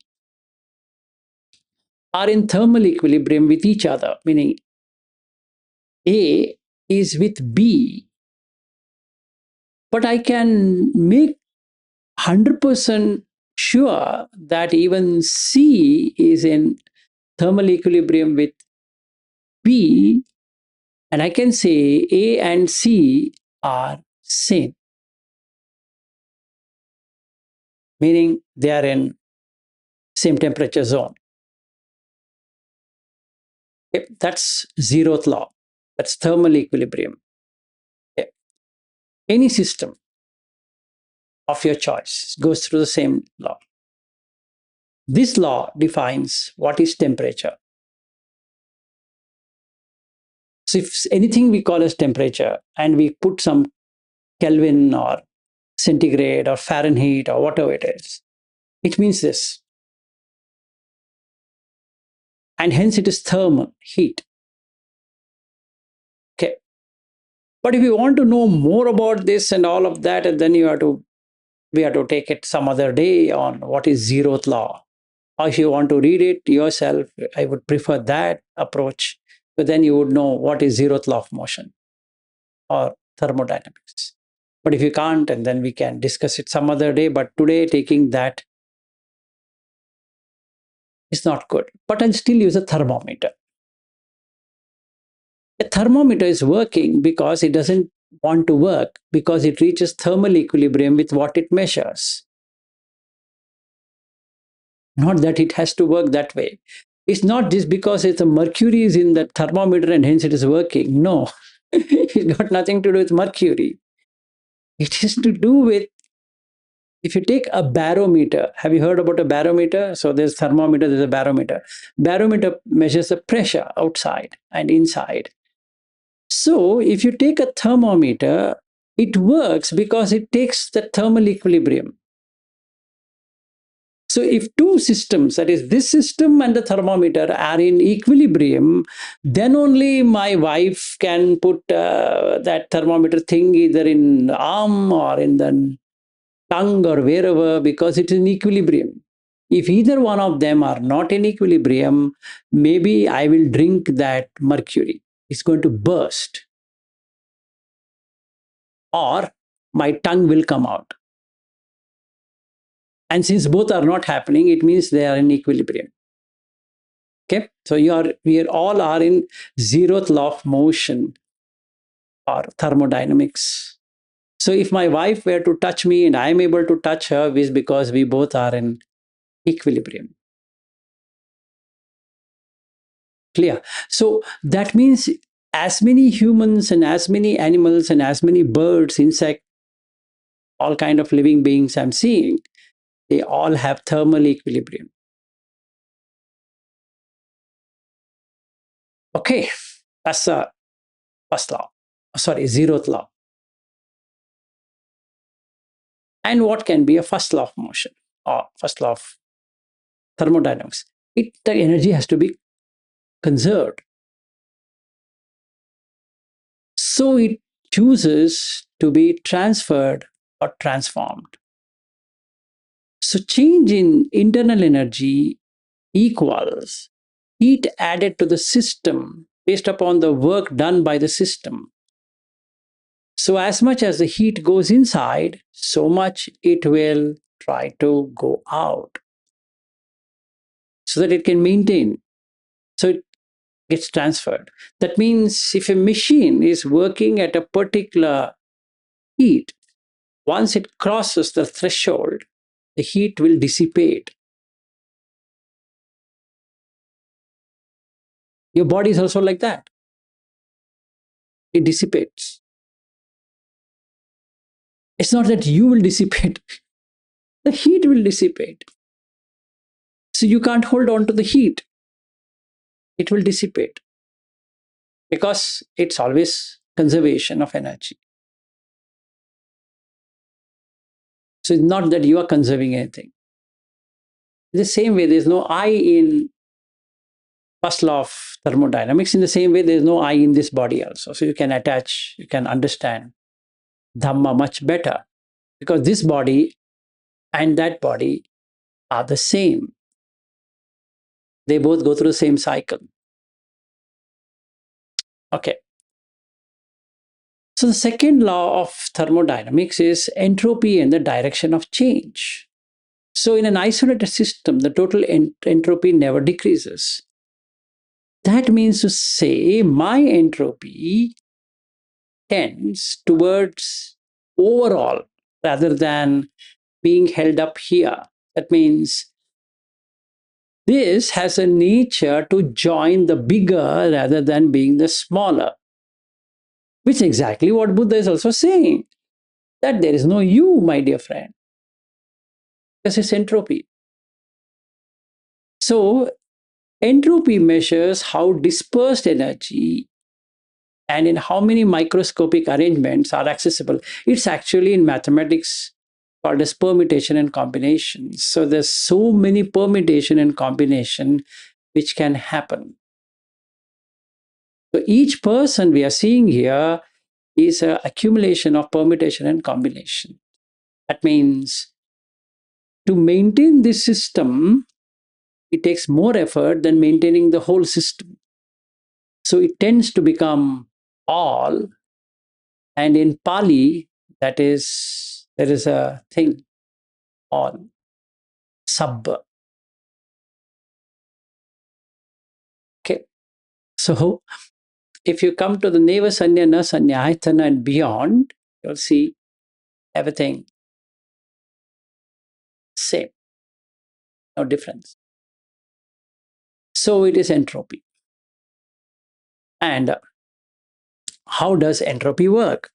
are in thermal equilibrium with each other, meaning A is with B, but I can make 100% sure that even C is in thermal equilibrium with B, and I can say A and C are same, meaning they are in same temperature zone. Okay, that's zeroth law. That's thermal equilibrium. Okay. Any system of your choice goes through the same law. This law defines what is temperature. So if anything we call as temperature and we put some Kelvin or centigrade or Fahrenheit or whatever it is, it means this. And hence it is thermal, heat. Okay. But if you want to know more about this and all of that, then we have to take it some other day on what is zeroth law. Or if you want to read it yourself, I would prefer that approach. But then you would know what is zeroth law of motion or thermodynamics. But if you can't, and then we can discuss it some other day. But today, taking that is not good. But I'll still use a thermometer. A thermometer is working because it doesn't want to work, because it reaches thermal equilibrium with what it measures. Not that it has to work that way. It's not just because it's a mercury is in the thermometer and hence it is working. No, it's got nothing to do with mercury. It has to do with, if you take a barometer, have you heard about a barometer? So there's thermometer, there's a barometer. Barometer measures the pressure outside and inside. So if you take a thermometer, it works because it takes the thermal equilibrium. So if two systems, that is this system and the thermometer, are in equilibrium, then only my wife can put that thermometer thing either in the arm or in the tongue or wherever, because it is in equilibrium. If either one of them are not in equilibrium, maybe I will drink that mercury. It's going to burst. Or my tongue will come out. And since both are not happening, it means they are in equilibrium. Okay, so we all are in zeroth law of motion or thermodynamics. So if my wife were to touch me and I am able to touch her, is because we both are in equilibrium. Clear? So that means as many humans and as many animals and as many birds, insects, all kind of living beings I'm seeing, they all have thermal equilibrium. Okay, that's the first law. Sorry, zeroth law. And what can be a first law of motion or first law of thermodynamics? The energy has to be conserved. So it chooses to be transferred or transformed. So change in internal energy equals heat added to the system based upon the work done by the system. So as much as the heat goes inside, so much it will try to go out so that it can maintain. So it gets transferred. That means if a machine is working at a particular heat, once it crosses the threshold, the heat will dissipate. Your body is also like that. it dissipates. It's not that you will dissipate, the heat will dissipate. So you can't hold on to the heat, it will dissipate because it's always conservation of energy. So it's not that you are conserving anything. In the same way, there's no I in first law of thermodynamics. In the same way, there's no I in this body also. So you can attach, you can understand Dharma much better because this body and that body are the same. They both go through the same cycle. Okay. So the second law of thermodynamics is entropy and the direction of change. So in an isolated system, the total entropy never decreases. That means to say my entropy tends towards overall rather than being held up here. That means this has a nature to join the bigger rather than being the smaller, which is exactly what Buddha is also saying, that there is no you, my dear friend. This is entropy. So entropy measures how dispersed energy and in how many microscopic arrangements are accessible. It's actually in mathematics called as permutation and combination. So there's so many permutation and combination which can happen. So each person we are seeing here is an accumulation of permutation and combination. That means to maintain this system, it takes more effort than maintaining the whole system. So it tends to become all. And in Pali, there is a thing, all, sabba. Okay. So if you come to the neva sanya, na sanya, ayatana and beyond, you'll see everything same, no difference. So it is entropy. And how does entropy work?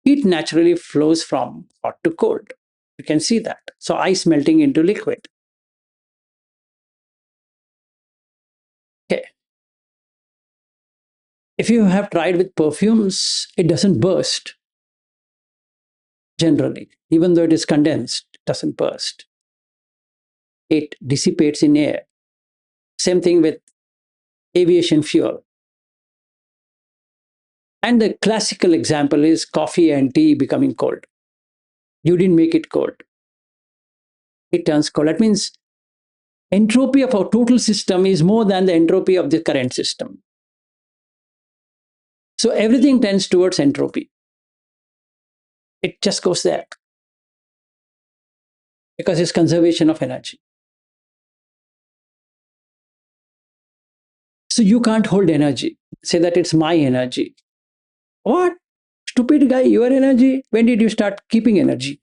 Heat naturally flows from hot to cold. You can see that. So ice melting into liquid. Okay. If you have tried with perfumes, it doesn't burst generally. Even though it is condensed, it doesn't burst. It dissipates in air. Same thing with aviation fuel. And the classical example is coffee and tea becoming cold. You didn't make it cold. It turns cold. That means entropy of our total system is more than the entropy of the current system. So everything tends towards entropy. It just goes there because it's conservation of energy. So you can't hold energy. Say that it's my energy. What? Stupid guy, your energy? When did you start keeping energy?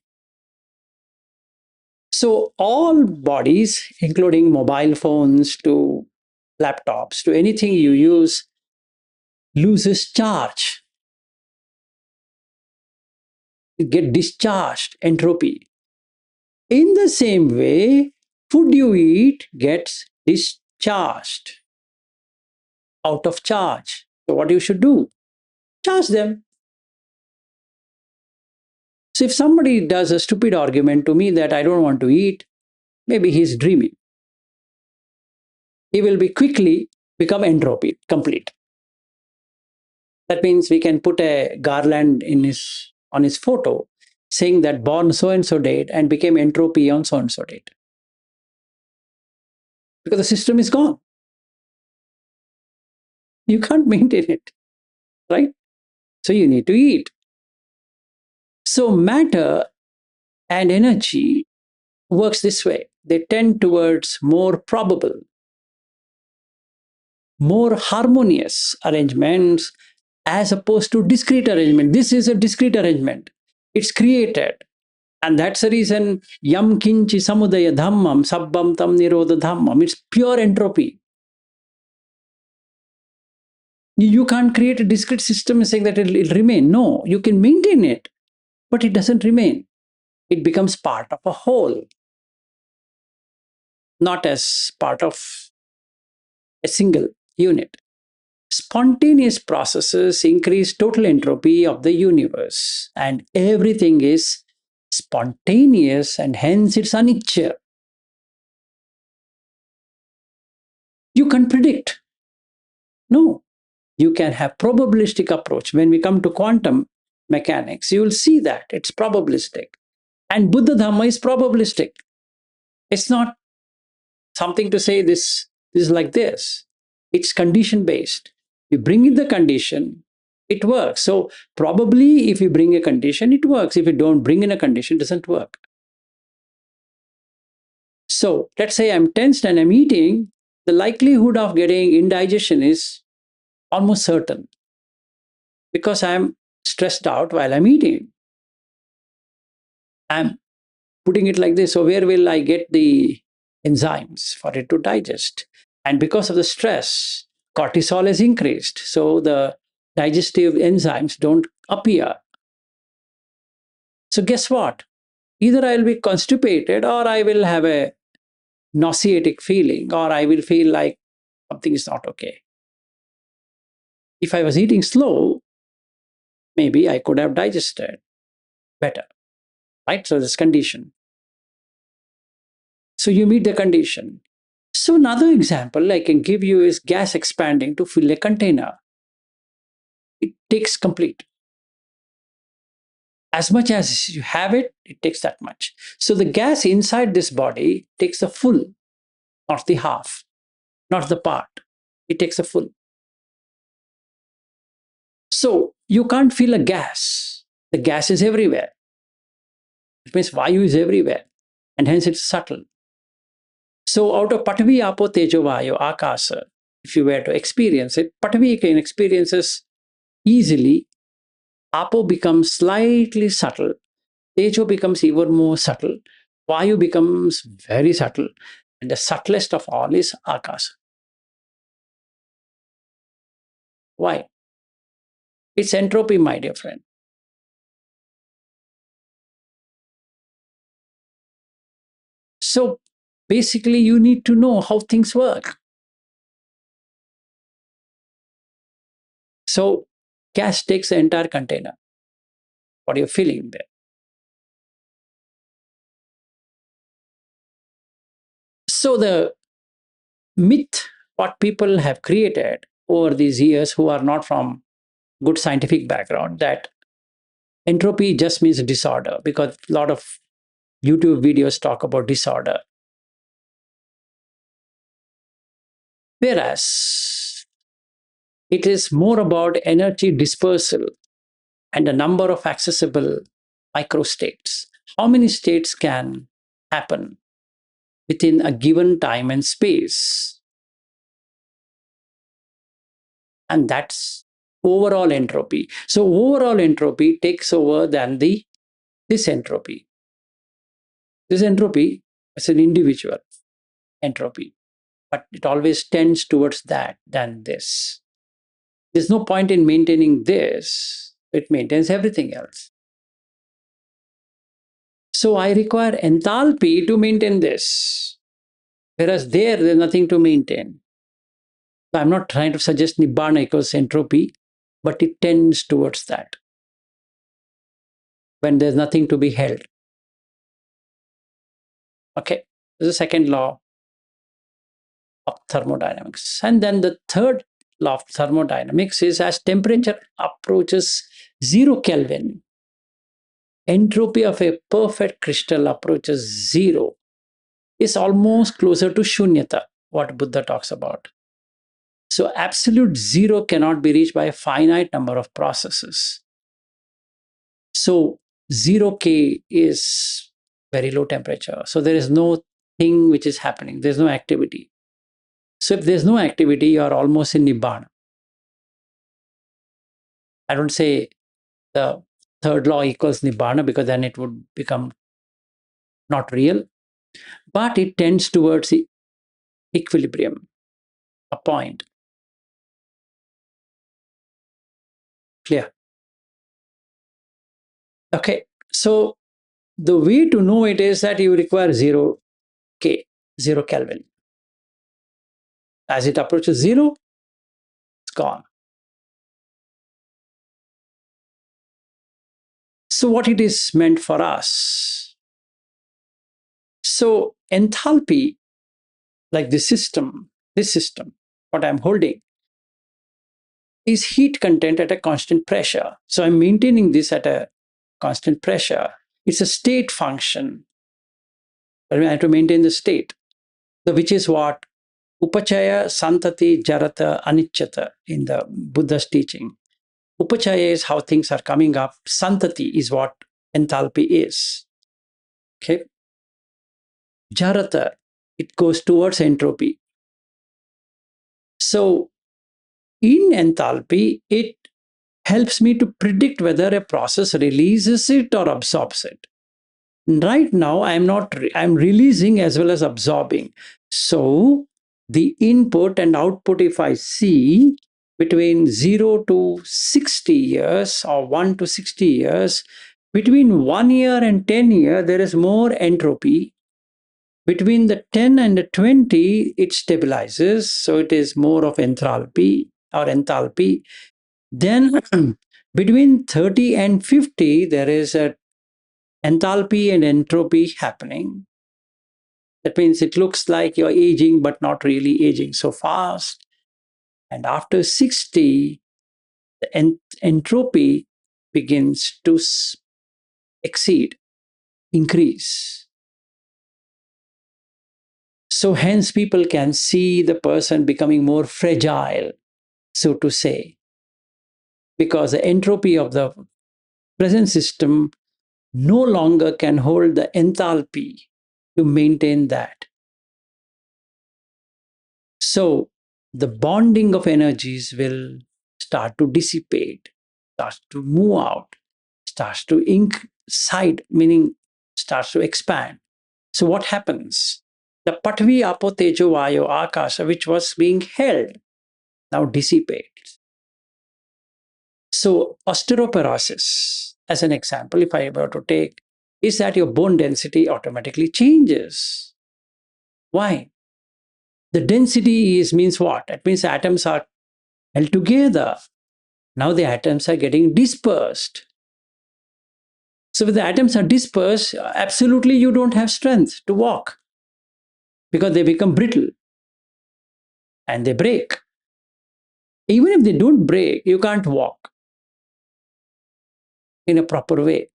So all bodies, including mobile phones to laptops to anything you use, loses charge. You get discharged, entropy. In the same way, food you eat gets discharged, out of charge. So what you should do? Charge them. So if somebody does a stupid argument to me that I don't want to eat, maybe he's dreaming. He will be quickly become entropy, complete. That means we can put a garland on his photo saying that born so-and-so date and became entropy on so-and-so date. Because the system is gone. You can't maintain it, right? So you need to eat. So matter and energy works this way. They tend towards more probable, more harmonious arrangements as opposed to discrete arrangement. This is a discrete arrangement. It's created. And that's the reason yam kinchi samudaya dhammam sabbam tam nirodha dhammam. It's pure entropy. You can't create a discrete system saying that it'll remain. No, you can maintain it, but it doesn't remain. It becomes part of a whole, not as part of a single unit. Spontaneous processes increase total entropy of the universe, and everything is spontaneous, and hence it's anicca. You can predict. No, you can have probabilistic approach. When we come to quantum mechanics, you will see that it's probabilistic. And Buddha Dharma is probabilistic. It's not something to say this is like this. It's condition based. You bring in the condition, it works. So probably if you bring a condition, it works. If you don't bring in a condition, it doesn't work. So let's say I'm tensed and I'm eating, the likelihood of getting indigestion is almost certain because I'm stressed out while I'm eating. I'm putting it like this. So where will I get the enzymes for it to digest? And because of the stress, cortisol has increased. So the digestive enzymes don't appear. So guess what? Either I'll be constipated or I will have a nauseatic feeling or I will feel like something is not okay. If I was eating slow, maybe I could have digested better, right? So this condition. So you meet the condition. So another example I can give you is gas expanding to fill a container. It takes complete. As much as you have it, it takes that much. So the gas inside this body takes the full, not the half, not the part. It takes the full. So you can't feel a gas. The gas is everywhere. It means Vayu is everywhere. And hence it's subtle. So out of Patvi, Apo, Tejo, Vayu, Akasa, if you were to experience it, Patvi can experience this easily. Apo becomes slightly subtle. Tejo becomes even more subtle. Vayu becomes very subtle. And the subtlest of all is Akasa. Why? It's entropy, my dear friend. So basically, you need to know how things work. So gas takes the entire container. What you're feeling there. So the myth, what people have created over these years who are not from good scientific background, that entropy just means disorder, because a lot of YouTube videos talk about disorder. Whereas it is more about energy dispersal and the number of accessible microstates. How many states can happen within a given time and space? And that's overall entropy. So overall entropy takes over than this entropy. This entropy is an individual entropy, but it always tends towards that than this. There's no point in maintaining this. It maintains everything else. So I require enthalpy to maintain this. Whereas there's nothing to maintain. So I'm not trying to suggest Nibbana equals entropy, but it tends towards that when there's nothing to be held. Okay, this is the second law of thermodynamics. And then the third law of thermodynamics is as temperature approaches 0 Kelvin, entropy of a perfect crystal approaches 0, is almost closer to shunyata, what Buddha talks about. So absolute 0 cannot be reached by a finite number of processes. So 0K is very low temperature. So there is no thing which is happening. There's no activity. So if there's no activity, you are almost in Nibbana. I don't say the third law equals Nibbana because then it would become not real. But it tends towards equilibrium, a point. Clear? Okay. So the way to know it is that you require 0 K, 0 Kelvin. As it approaches 0, it's gone. So what it is meant for us? So enthalpy, like this system, what I'm holding, is heat content at a constant pressure. So I'm maintaining this at a constant pressure. It's a state function. I have to maintain the state, which is what upachaya, santati, jarata, anicchata in the Buddha's teaching. Upachaya is how things are coming up. Santati is what enthalpy is. Okay. Jarata, it goes towards entropy. So in enthalpy, it helps me to predict whether a process releases it or absorbs it. Right now, I'm releasing as well as absorbing. So the input and output, if I see between 0 to 60 years or 1 to 60 years, between 1 year and 10 years, there is more entropy. Between the 10 and the 20, it stabilizes. So it is more of enthalpy or enthalpy. Then between 30 and 50, there is a enthalpy and entropy happening. That means it looks like you're aging, but not really aging so fast. And after 60, the entropy begins to exceed, increase. So hence people can see the person becoming more fragile, so to say, because the entropy of the present system no longer can hold the enthalpy to maintain that. So the bonding of energies will start to dissipate, starts to move out, starts to incide, meaning starts to expand. So what happens? The patvi, apo, tejo, vayo, akasha, which was being held, now dissipates. So osteoporosis, as an example, if I were to take, is that your bone density automatically changes. Why? The density means what? It means atoms are held together. Now the atoms are getting dispersed. So if the atoms are dispersed, absolutely you don't have strength to walk because they become brittle and they break. Even if they don't break, you can't walk in a proper way.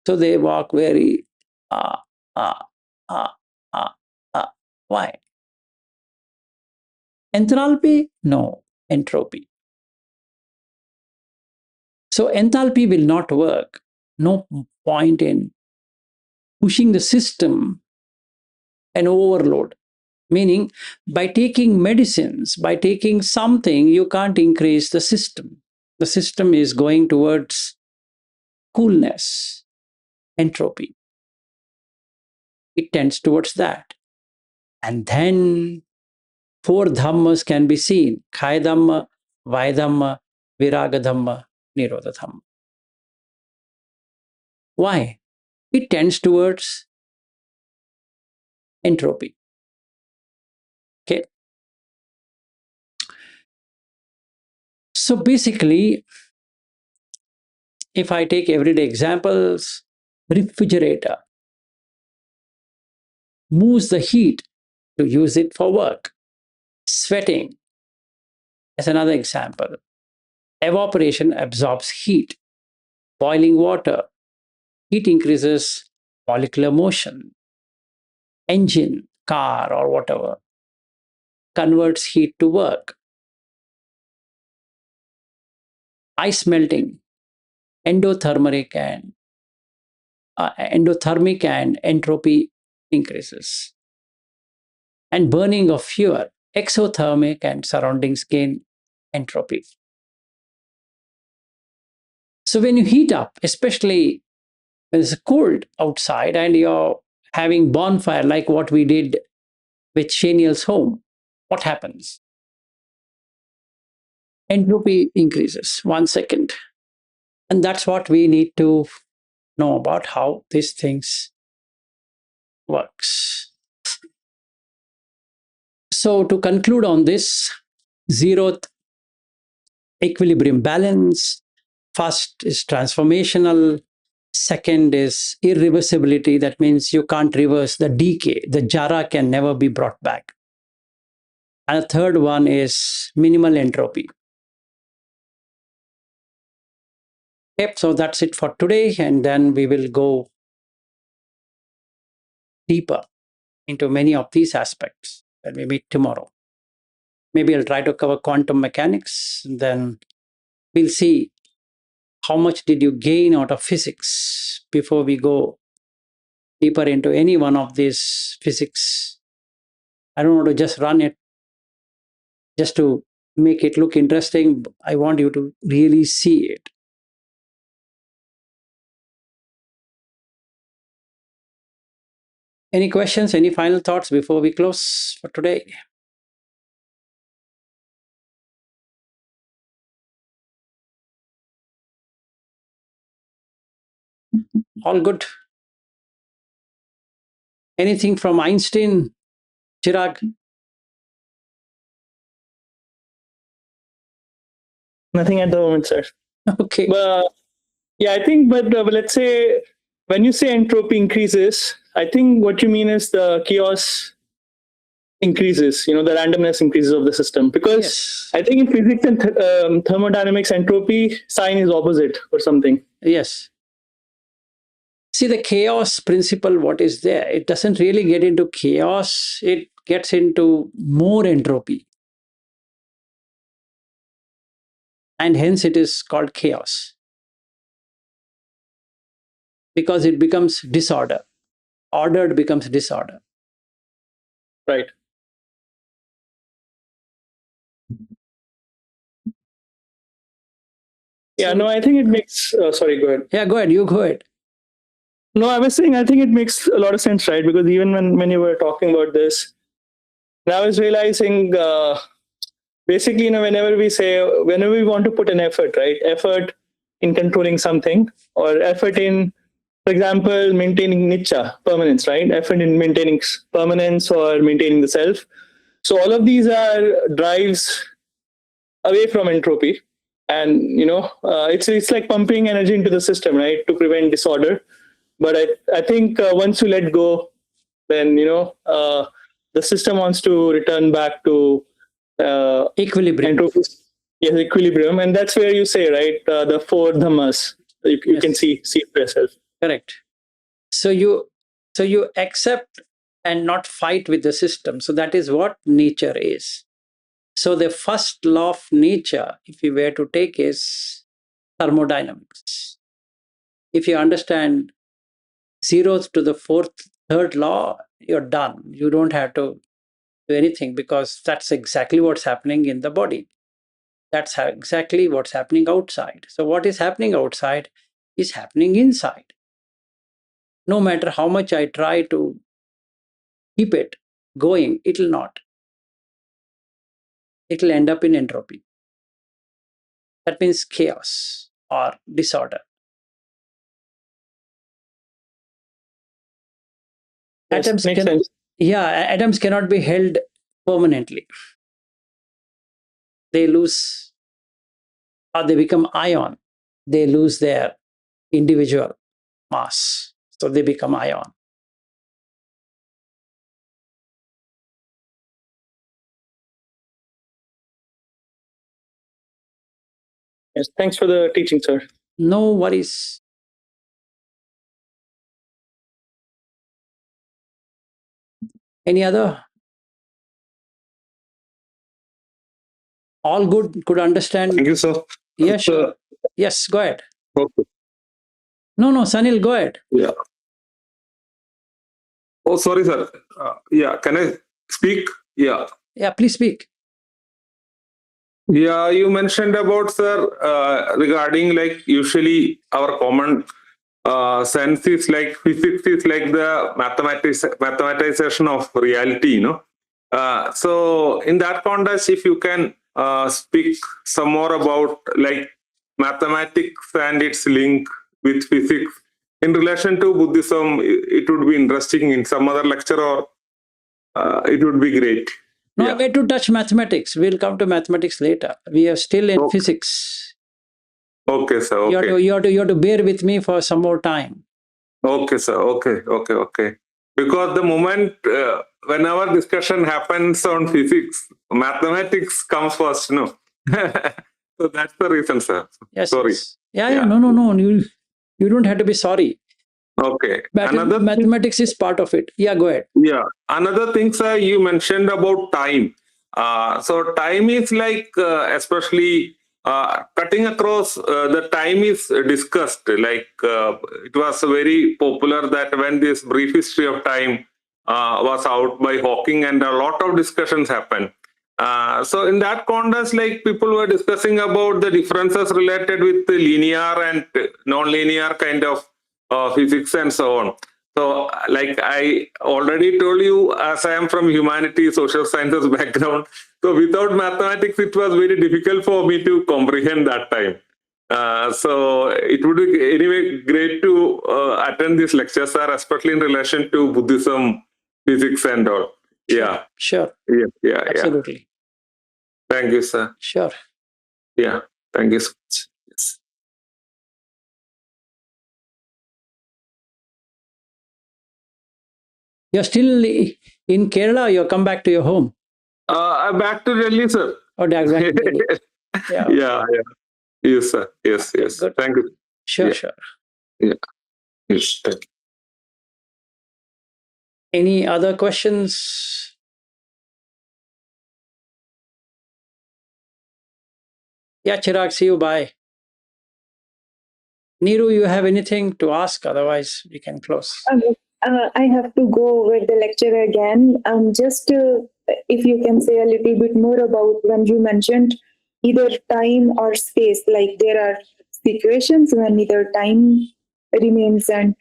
So they walk very ah, ah, ah, ah, ah. Why? Enthalpy? No, entropy. So enthalpy will not work. No point in pushing the system an overload. Meaning, by taking medicines, by taking something, you can't increase the system. The system is going towards coolness, entropy. It tends towards that. And then 4 dhammas can be seen: Kaya dhamma, Vaya dhamma, Viraga dhamma, Nirodha dhamma. Why? It tends towards entropy. Okay. So basically, if I take everyday examples, refrigerator moves the heat to use it for work. Sweating, as another example. Evaporation absorbs heat. Boiling water, heat increases molecular motion. Engine, car, or whatever, converts heat to work. Ice melting, endothermic and entropy increases. And burning of fuel, exothermic and surroundings gain entropy. So when you heat up, especially when it's cold outside and you're having bonfire like what we did with Shaniel's home, what happens? Entropy increases. 1 second. And that's what we need to know about how these things works. So to conclude on this, zeroth equilibrium balance. First is transformational. Second is irreversibility. That means you can't reverse the decay. The jara can never be brought back. And the third one is minimal entropy. Yep, so that's it for today. And then we will go deeper into many of these aspects when we meet tomorrow. Maybe I'll try to cover quantum mechanics. Then we'll see how much did you gain out of physics before we go deeper into any one of these physics. I don't want to just run it just to make it look interesting. I want you to really see it. Any questions, any final thoughts before we close for today? All good. Anything from Einstein, Chirag? Nothing at the moment, sir. Okay. Yeah, I think, but let's say when you say entropy increases, I think what you mean is the chaos increases, the randomness increases of the system. Because Yes. I think in physics and thermodynamics, entropy sign is opposite or something. Yes. See, the chaos principle, what is there? It doesn't really get into chaos, it gets into more entropy. And hence it is called chaos. Because it becomes disorder. Ordered becomes disorder. Right. Yeah, no, I think it makes, sorry, go ahead. Yeah, go ahead. You go ahead. No, I was saying, I think it makes a lot of sense, right? Because even when you were talking about this, I was realizing, basically, whenever we want to put an effort, right? Effort in controlling something, or effort in, for example, maintaining nicha, permanence, right? Effort in maintaining permanence or maintaining the self. So all of these are drives away from entropy. And, it's like pumping energy into the system, right? To prevent disorder. But I think once you let go, then, the system wants to return back to Equilibrium. entropy. Yes, equilibrium. And that's where you say, right, the four dhammas, you Yes. can see for yourself. Correct. So you accept and not fight with the system. So that is what nature is. So the first law of nature, if you were to take, is thermodynamics. If you understand zeroth to the third law, you're done. You don't have to do anything, because that's exactly what's happening in the body. That's exactly what's happening outside. So what is happening outside is happening inside. No matter how much I try to keep it going, it will not. It will end up in entropy. That means chaos or disorder. Yes, makes sense. Atoms cannot be held permanently. They lose, or they become ion. They lose their individual mass. So they become ion. Yes, thanks for the teaching, sir. No worries. Any other? All good? Could understand? Thank you, sir. Yes, sure. Yes, go ahead. Okay. No, Sanil, go ahead. Yeah. Oh, sorry, sir. Yeah, can I speak? Yeah. Yeah, please speak. Yeah, you mentioned about, sir, regarding like usually our common sense is like physics is like the mathematization of reality, So in that context, if you can speak some more about like mathematics and its link with physics in relation to Buddhism. It would be interesting in some other lecture, or it would be great. No, Yeah. I'm going to touch mathematics. We'll come to mathematics later. We are still in Okay. physics. Okay, sir. You Okay. have to bear with me for some more time. Okay, sir. Okay. Because the moment when our discussion happens on physics, mathematics comes first, no? So that's the reason, sir. Yes. Sorry. Yes. Yeah. Yeah. No. You don't have to be sorry. Okay. Another thing, Mathematics is part of it. Yeah, go ahead. yeah. Another thing, sir, you mentioned about time. So time is like, especially cutting across the time is discussed. Like it was very popular that when this brief history of time was out by Hawking, and a lot of discussions happened. So in that context, like people were discussing about the differences related with the linear and non-linear kind of physics and so on. So, like I already told you, as I am from humanities, social sciences background, so without mathematics, it was very difficult for me to comprehend that time. So it would be anyway great to attend these lectures, sir, especially in relation to Buddhism, physics, and all. Yeah. Sure. Yeah. Absolutely. Thank you, sir. Sure. Yeah. Thank you so much. Yes. You're still in Kerala, or you come back to your home? Back to Delhi, sir. Or back to Delhi? Yeah. Yeah. Yes, sir. Yes. Good. Thank you. Sure. Yeah. Yes. Thank you. Any other questions? Yeah, Chirag, see you. Bye. Neeru, you have anything to ask? Otherwise, we can close. I have to go over the lecture again. Just if you can say a little bit more about when you mentioned either time or space, like there are situations when either time remains and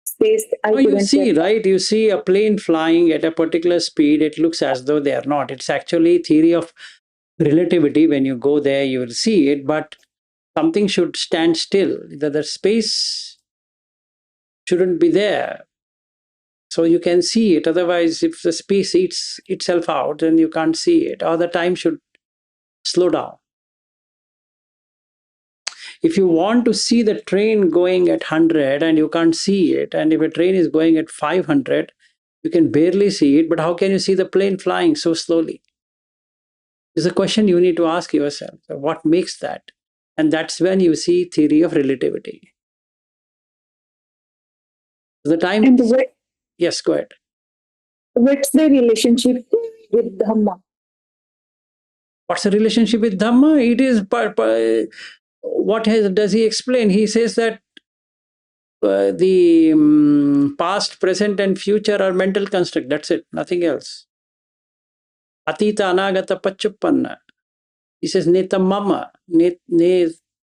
space. You see, right? You see a plane flying at a particular speed, it looks as though they are not. It's actually theory of relativity. When you go there, you will see it, but something should stand still. The space shouldn't be there. So you can see it. Otherwise, if the space eats itself out, then you can't see it. Or the time should slow down. If you want to see the train going at 100 and you can't see it, and if a train is going at 500, you can barely see it, but how can you see the plane flying so slowly? It's a question you need to ask yourself. What makes that? And that's when you see theory of relativity. The time... And yes, go ahead. What's the relationship with Dharma? What's the relationship with Dharma? It is... what does he explain? He says that the past, present, and future are mental construct. That's it. Nothing else. Atita, anagata, pachuppanna. He says, neta mama, ne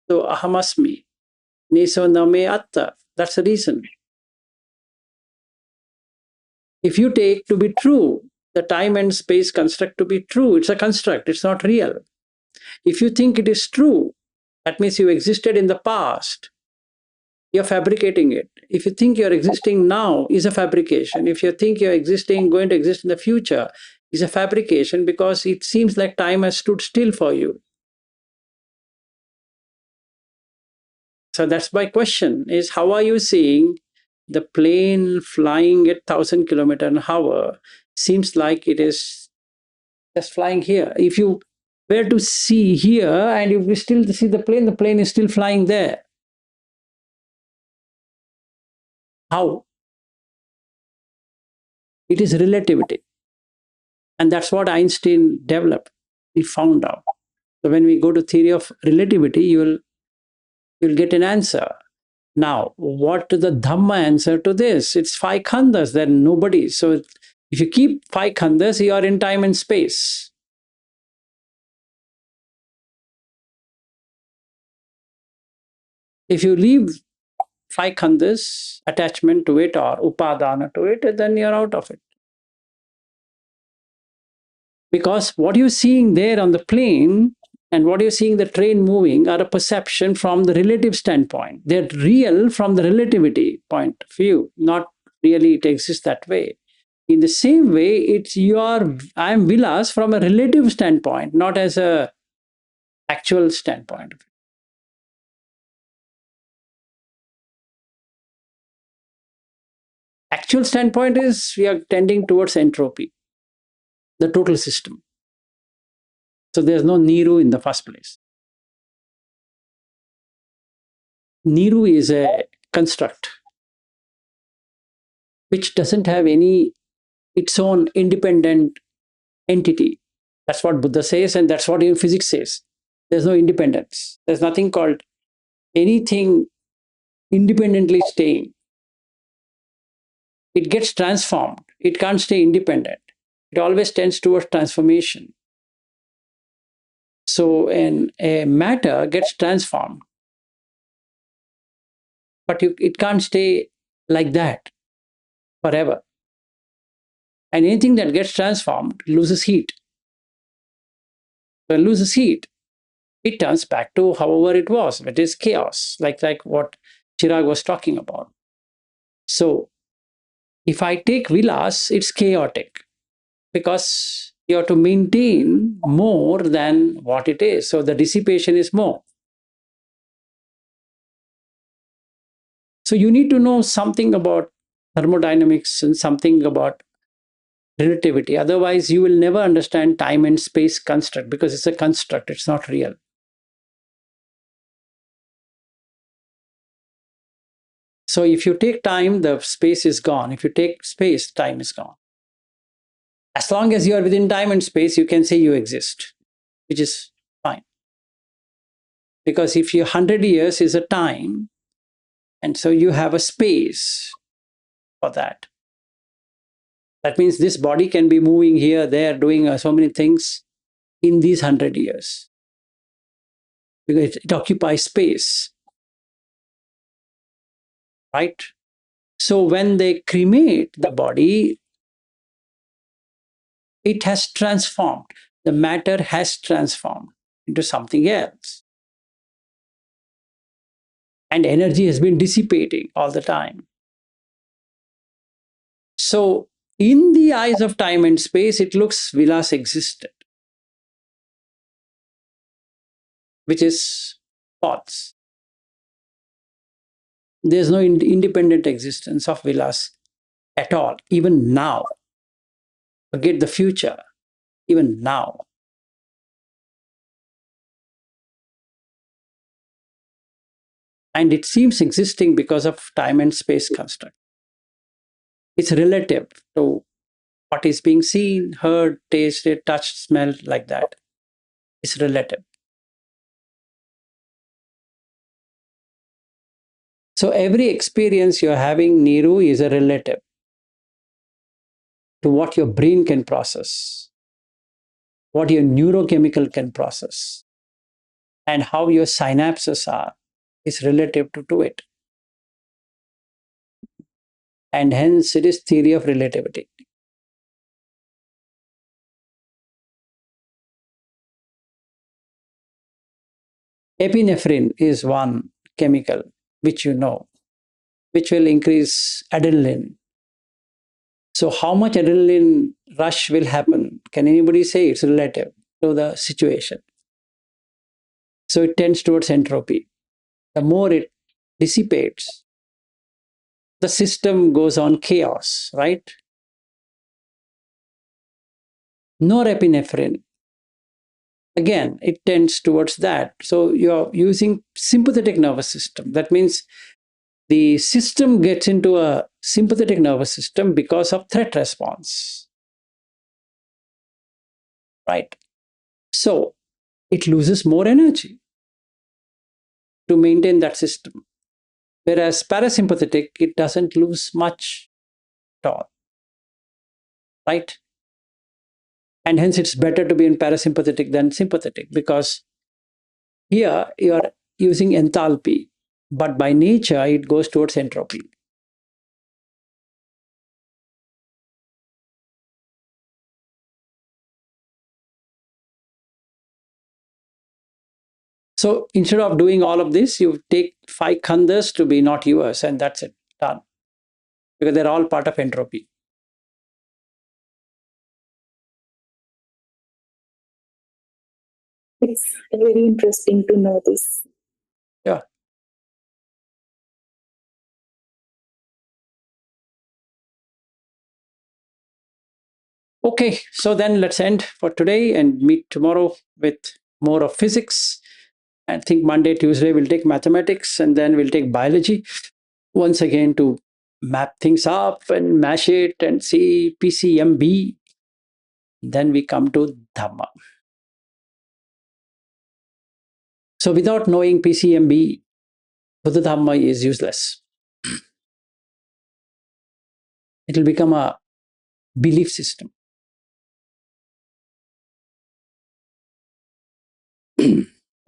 to ahamasmi, ne so name atta. That's the reason. If you take to be true, the time and space construct to be true, it's a construct, it's not real. If you think it is true, that means you existed in the past. You're fabricating it. If you think you're existing now, is a fabrication. If you think you're going to exist in the future, is a fabrication, because it seems like time has stood still for you. So that's my question, is how are you seeing the plane flying at 1,000 kilometers an hour? Seems like it is just flying here. If you were to see here and if you still see the plane is still flying there. How? It is relativity. And that's what Einstein developed. He found out. So when we go to theory of relativity, you'll get an answer. Now, what is the Dhamma answer to this? It's 5 khandhas, then nobody. So if you keep 5 khandhas, you are in time and space. If you leave 5 khandhas, attachment to it or upadana to it, then you're out of it. Because what you're seeing there on the plane and what you're seeing the train moving are a perception from the relative standpoint. They're real from the relativity point of view, not really it exists that way. In the same way, it's I am Vilas from a relative standpoint, not as a actual standpoint. Actual standpoint is we are tending towards entropy, the total system. So there's no Niru in the first place. Niru is a construct which doesn't have any its own independent entity. That's what Buddha says, and that's what even physics says. There's no independence. There's nothing called anything independently staying. It gets transformed. It can't stay independent. It always tends towards transformation. So a matter gets transformed, but it can't stay like that forever. And anything that gets transformed loses heat. When it loses heat, it turns back to however it was. It is chaos, like what Chirag was talking about. So if I take Vilas, it's chaotic because you have to maintain more than what it is. So the dissipation is more. So you need to know something about thermodynamics and something about relativity. Otherwise, you will never understand time and space construct because it's a construct, it's not real. So if you take time, the space is gone. If you take space, time is gone. As long as you are within time and space, you can say you exist, which is fine. Because if 100 years is a time, and so you have a space for that. That means this body can be moving here, there, doing so many things in these 100 years. Because it occupies space. Right? So when they cremate the body, it has transformed. The matter has transformed into something else. And energy has been dissipating all the time. So in the eyes of time and space, it looks Vilas existed, which is false. There's no independent existence of Vilas at all, even now. Forget the future, even now. And it seems existing because of time and space construct. It's relative to what is being seen, heard, tasted, touched, smelled, like that. It's relative. So every experience you're having, Niru, is a relative to what your brain can process, what your neurochemical can process, and how your synapses are is relative to it. And hence it is theory of relativity. Epinephrine is one chemical which you know, which will increase adrenaline. So how much adrenaline rush will happen? Can anybody say? It's relative to the situation. So it tends towards entropy. The more it dissipates, the system goes on chaos, right? Norepinephrine, again, it tends towards that. So you're using sympathetic nervous system. That means the system gets into a sympathetic nervous system because of threat response, right? So it loses more energy to maintain that system. Whereas parasympathetic, it doesn't lose much at all, right? And hence it's better to be in parasympathetic than sympathetic because here you are using enthalpy, but by nature it goes towards entropy. So instead of doing all of this, you take 5 khandhas to be not yours, and that's it, done. Because they're all part of entropy. It's very interesting to know this. Yeah. Okay, so then let's end for today and meet tomorrow with more of physics. I think Monday, Tuesday, we'll take mathematics, and then we'll take biology once again to map things up and mash it and see PCMB. Then we come to Dharma. So without knowing PCMB, Buddha Dharma is useless. It will become a belief system.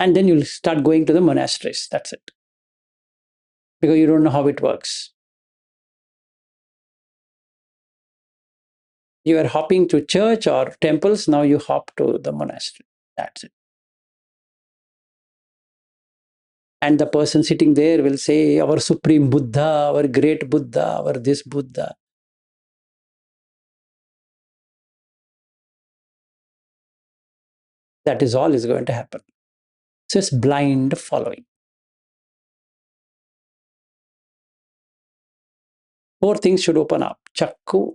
And then you'll start going to the monasteries. That's it. Because you don't know how it works. You are hopping to church or temples, now you hop to the monastery. That's it. And the person sitting there will say, our supreme Buddha, our great Buddha, our this Buddha. That is all is going to happen. So it's blind following. 4 things should open up. Chakku,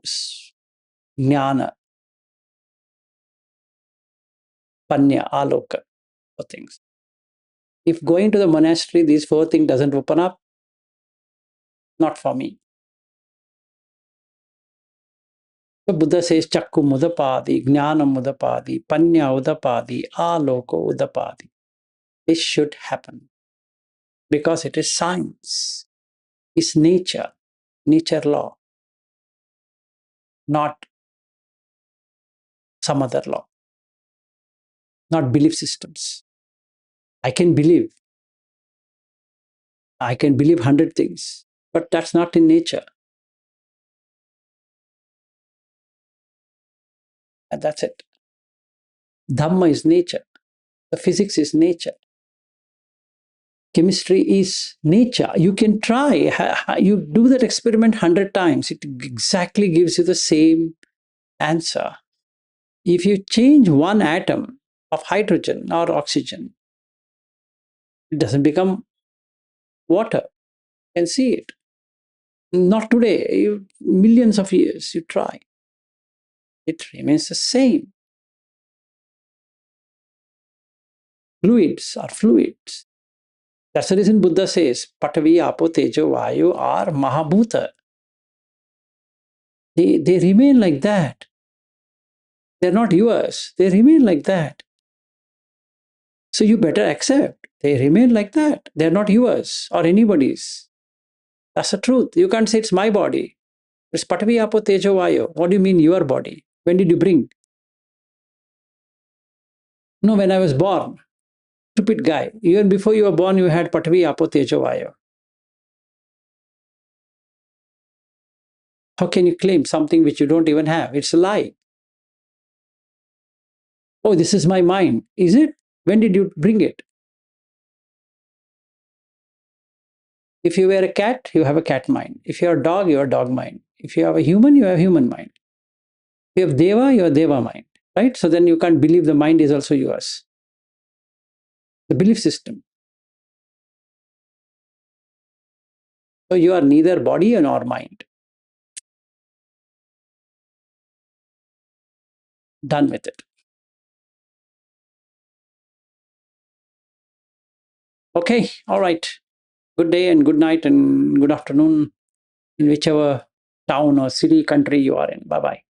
jnana, panya, aloka, 4 things. If going to the monastery, these 4 things doesn't open up, not for me. So Buddha says, Chakku mudapadi, jnana mudapadi, panya udapadi, aloko udapadi. This should happen because it is science. It's nature, nature law, not some other law, not belief systems. I can believe 100 things, but that's not in nature. And that's it. Dhamma is nature. The physics is nature. Chemistry is nature. You can try. You do that experiment 100 times. It exactly gives you the same answer. If you change one atom of hydrogen or oxygen, it doesn't become water. You can see it. Not today. Millions of years you try. It remains the same. Fluids are fluids. That's the reason Buddha says, Patavi, Apo, Tejo, Vayu are Mahabhuta. They remain like that. They're not yours. They remain like that. So you better accept. They remain like that. They're not yours or anybody's. That's the truth. You can't say it's my body. It's Patavi, Apo, Tejo, Vayu. What do you mean your body? When did you bring? No, when I was born. Stupid guy. Even before you were born, you had Patavi, Apo, Tejo, Vayu. How can you claim something which you don't even have? It's a lie. Oh, this is my mind. Is it? When did you bring it? If you were a cat, you have a cat mind. If you're a dog, you have a dog mind. If you have a human, you have human mind. If you have Deva, you have Deva mind. Right? So then you can't believe the mind is also yours. The belief system. So you are neither body nor mind. Done with it. Okay, all right. Good day and good night and good afternoon in whichever town or city, country you are in. Bye-bye.